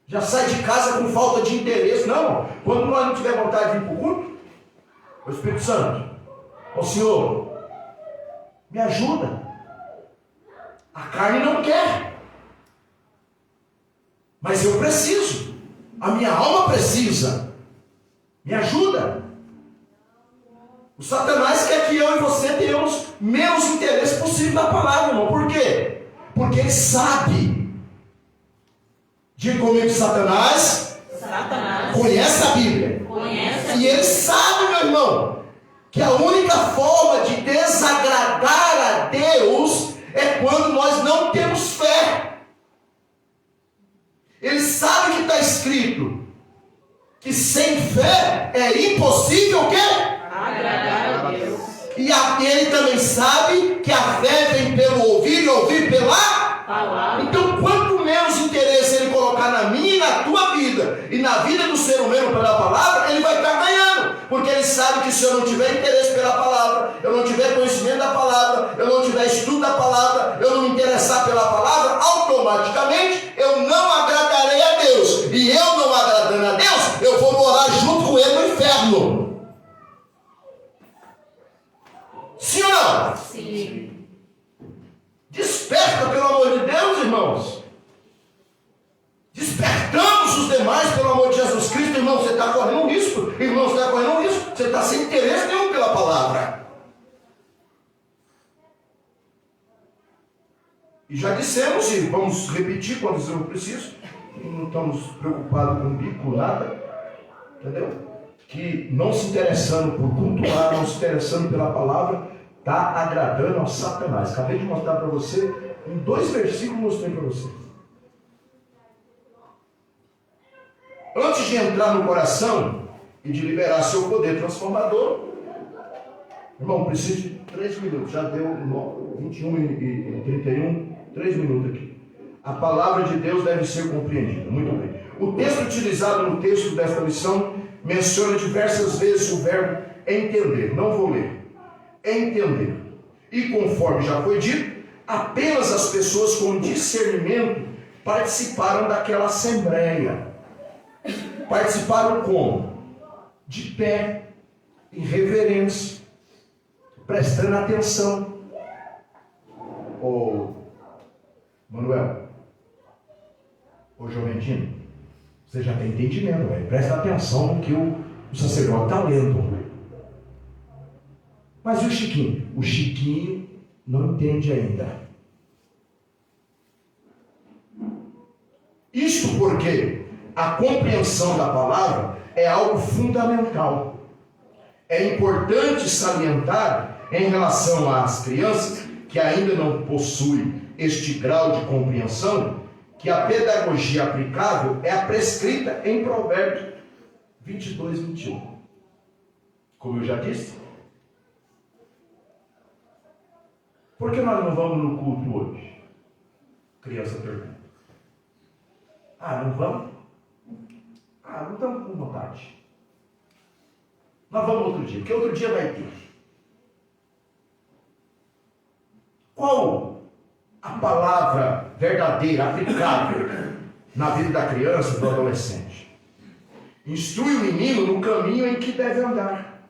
já sai de casa com falta de interesse. Não, quando nós não tiver vontade de ir para o culto, o Espírito Santo, ó Senhor, me ajuda. A carne não quer, mas eu preciso. A minha alma precisa. Me ajuda. O Satanás quer que eu e você tenhamos menos interesse possível na palavra, irmão. Por quê? Porque ele sabe. Diga comigo, Satanás conhece a Bíblia. E ele sabe, meu irmão, que a única forma de desagradar a Deus é quando nós não temos fé. Ele sabe que está escrito que sem fé é impossível o quê? Agradar a Deus. E ele também sabe que a fé vem pelo ouvir e ouvir pela palavra. Então, quanto menos interesse ele colocar na minha e na tua vida e na vida do ser humano pela palavra, ele vai estar ganhando. Porque ele sabe que se eu não tiver interesse pela palavra, eu não tiver conhecimento da palavra, eu não tiver estudo da palavra, eu não me interessar pela palavra, automaticamente eu não agradarei a Deus. E eu não agradando a Deus, eu vou morar junto com ele no inferno. Sim ou não? Sim. Desperta, pelo amor de Deus, irmãos. Despertamos os demais, pelo amor de Jesus Cristo. Irmão, você está correndo um risco. Irmão, você está correndo um risco. Você está sem interesse nenhum pela palavra. E já dissemos, e vamos repetir quando eu preciso, não estamos preocupados com bico, nada. Entendeu? Que não se interessando por cultuar, não se interessando pela palavra, está agradando ao Satanás. Acabei de mostrar para você, em 2 versículos mostrei para você. Antes de entrar no coração e de liberar seu poder transformador, irmão, preciso de 3 minutos, já deu 21 e 31, 3 minutos aqui. A palavra de Deus deve ser compreendida. Muito bem. O texto utilizado no texto desta lição menciona diversas vezes o verbo entender. Não vou ler. Entender. E conforme já foi dito, apenas as pessoas com discernimento participaram daquela assembleia. Participaram como? De pé, em reverência, prestando atenção. Ô Manuel, ô Joventino, você já tem entendimento, velho. Presta atenção no que o sacerdote está lendo. Mas e o Chiquinho? O Chiquinho não entende ainda. Isto porque a compreensão da palavra é algo fundamental. É importante salientar em relação às crianças que ainda não possuem este grau de compreensão, que a pedagogia aplicável é a prescrita em Provérbios 22, 21. Como eu já disse. Por que nós não vamos no culto hoje? Criança pergunta. Ah, não vamos? Ah, não estamos com vontade. Nós vamos outro dia, porque outro dia vai ter. Qual a palavra verdadeira, aplicável na vida da criança e do adolescente? Instrui o menino no caminho em que deve andar.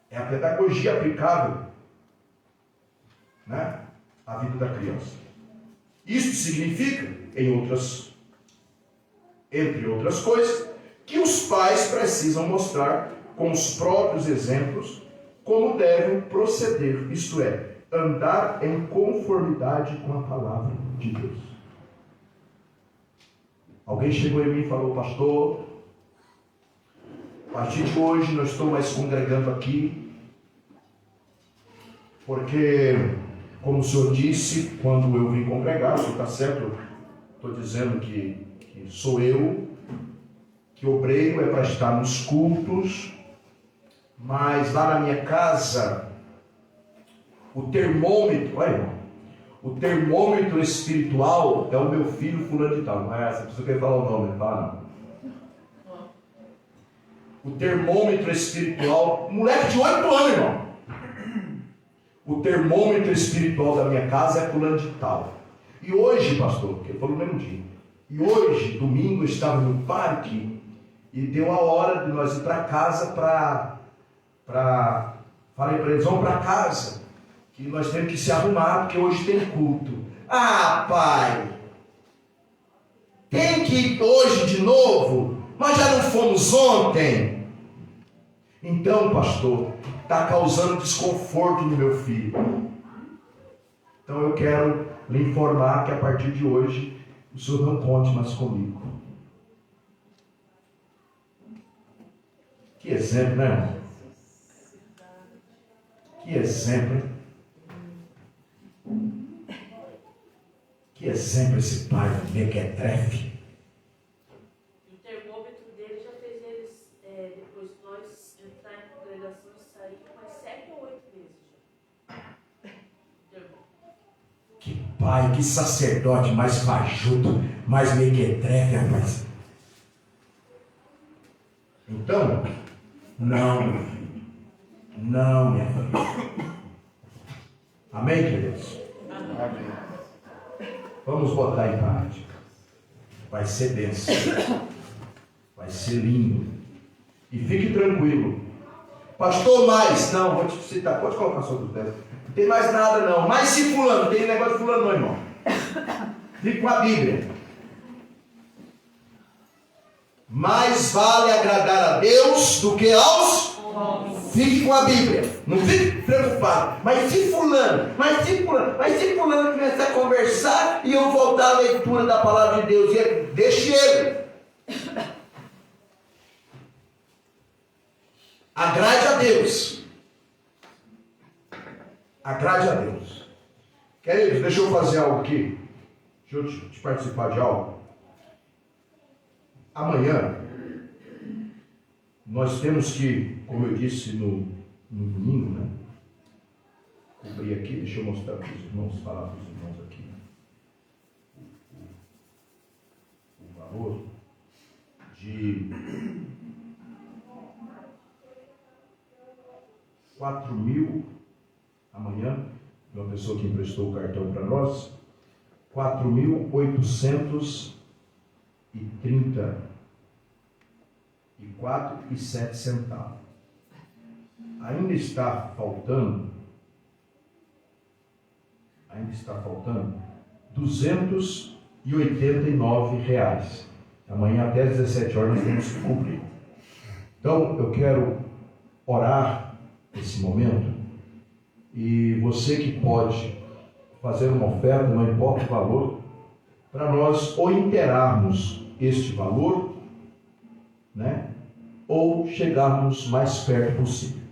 É a pedagogia aplicável, né, à vida da criança. Isso significa, entre outras coisas, que os pais precisam mostrar com os próprios exemplos como devem proceder, isto é, andar em conformidade com a palavra de Deus. Alguém chegou em mim e falou: pastor, a partir de hoje não estou mais congregando aqui, porque, como o senhor disse, quando eu vim congregar, o senhor está certo, estou dizendo que sou eu, que obreiro é para estar nos cultos, mas lá na minha casa, o termômetro, olha irmão, o termômetro espiritual é o meu filho fulano de tal. Não é essa, você quer falar o nome, não fala não. O termômetro espiritual, moleque de 8 anos, irmão. O termômetro espiritual da minha casa é fulano de tal. E hoje, pastor, porque foi no mesmo dia, e hoje, domingo, eu estava no parque e deu a hora de nós ir para casa falei para eles: vamos para casa, que nós temos que se arrumar, porque hoje tem culto. Ah, pai, tem que ir hoje de novo? Nós já não fomos ontem. Então, pastor, está causando desconforto no meu filho. Então eu quero lhe informar que a partir de hoje o senhor não conte mais comigo. Que exemplo, né, irmão? Que exemplo, hein? Que exemplo esse pai mequetrefe. O termômetro dele já fez eles, depois de nós entrar em congregação e sair, umas 7 ou 8 vezes já. Que pai, que sacerdote mais fajuto, mais mequetrefe, rapaz. Então, não, minha filha. Amém, queridos? Amém. Vamos botar em prática. Vai ser bênção. Vai ser lindo. E fique tranquilo. Pastor, mais. Não, vou te citar. Pode colocar sobre o dedo. Não tem mais nada não. Mas se fulano, não tem negócio de fulano não, irmão. Fique com a Bíblia. Mais vale agradar a Deus do que aos homens. Fique com a Bíblia. Não fique preocupado. Mas se fulano começar a conversar e eu voltar à leitura da palavra de Deus, deixe ele. Agrade a Deus. Agrade a Deus. Queridos, deixa eu fazer algo aqui. Deixa eu te participar de algo. Amanhã, nós temos que, como eu disse no domingo, né? Cobrir aqui, deixa eu mostrar para os irmãos, falar para os irmãos aqui. O valor de 4.000, amanhã, uma pessoa que emprestou o cartão para nós, 4.834,07. Ainda está faltando R$289. Amanhã até às 17 horas nós temos que cumprir. Então eu quero orar nesse momento, e você que pode fazer uma oferta, não importa o valor, para nós ou inteirarmos este valor, né, ou chegarmos mais perto possível.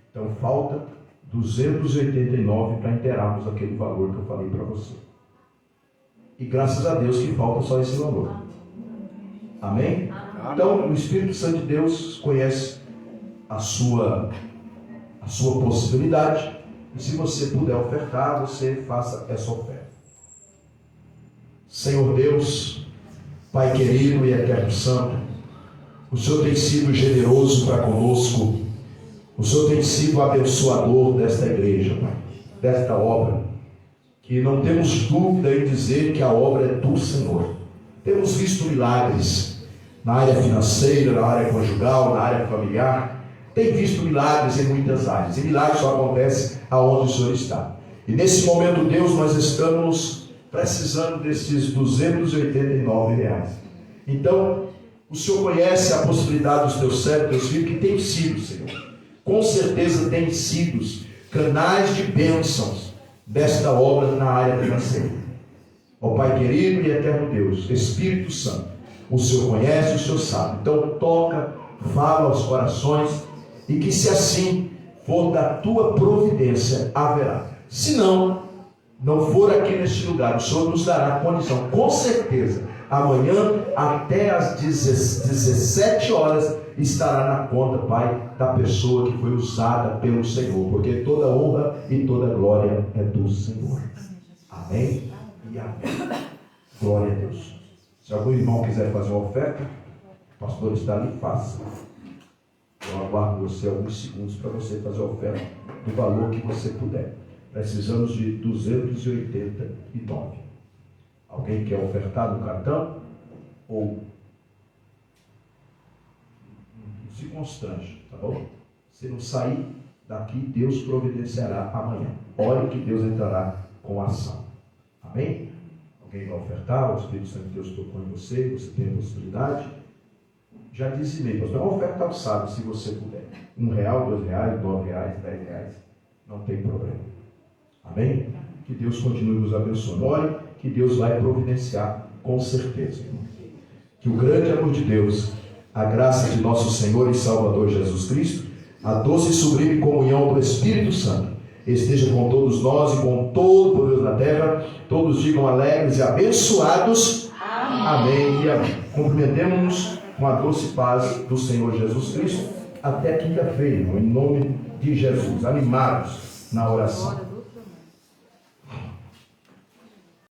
Então falta 289 para inteirarmos aquele valor que eu falei para você. E graças a Deus que falta só esse valor. Amém? Então o Espírito Santo de Deus conhece a sua possibilidade, e se você puder ofertar, você faça essa oferta. Senhor Deus, Pai querido e eterno santo, o Senhor tem sido generoso para conosco, o Senhor tem sido abençoador desta igreja, Pai, desta obra, que não temos dúvida em dizer que a obra é do Senhor. Temos visto milagres na área financeira, na área conjugal, na área familiar. Tem visto milagres em muitas áreas, e milagres só acontecem aonde o Senhor está. E nesse momento, Deus, nós estamos precisando desses R$289. Então, o Senhor conhece a possibilidade dos teus servos, teus filhos, que tem sido, Senhor. Com certeza tem sido canais de bênçãos desta obra na área financeira. Ó Pai querido e eterno Deus, Espírito Santo, o Senhor conhece, o Senhor sabe. Então toca, fala aos corações, e que se assim for da tua providência, haverá. Se não for aqui neste lugar, o Senhor nos dará condição, com certeza. Amanhã, até às 17 horas, estará na conta, Pai, da pessoa que foi usada pelo Senhor, porque toda honra e toda glória é do Senhor. Amém e amém. Glória a Deus. Se algum irmão quiser fazer uma oferta, o pastor está ali, faça. Eu aguardo você alguns segundos para você fazer a oferta do valor que você puder. Precisamos de 289. Alguém quer ofertar no cartão? Ou não se constrange, tá bom? Se não sair daqui, Deus providenciará amanhã. Ore que Deus entrará com ação. Amém? Alguém vai ofertar? O Espírito Santo de Deus tocou em você, você tem a possibilidade. Já dizimei, pastor, uma oferta alçada, se você puder. R$1, R$2, R$9, R$10, não tem problema. Amém? Que Deus continue nos abençoando. Ore que Deus vai providenciar com certeza. Que o grande amor de Deus, a graça de nosso Senhor e Salvador Jesus Cristo, a doce e sublime comunhão do Espírito Santo, esteja com todos nós e com todo o poder da terra. Todos digam alegres e abençoados. Amém e amém. Cumprimentemos-nos com a doce paz do Senhor Jesus Cristo. Até quinta-feira, em nome de Jesus. Animados na oração.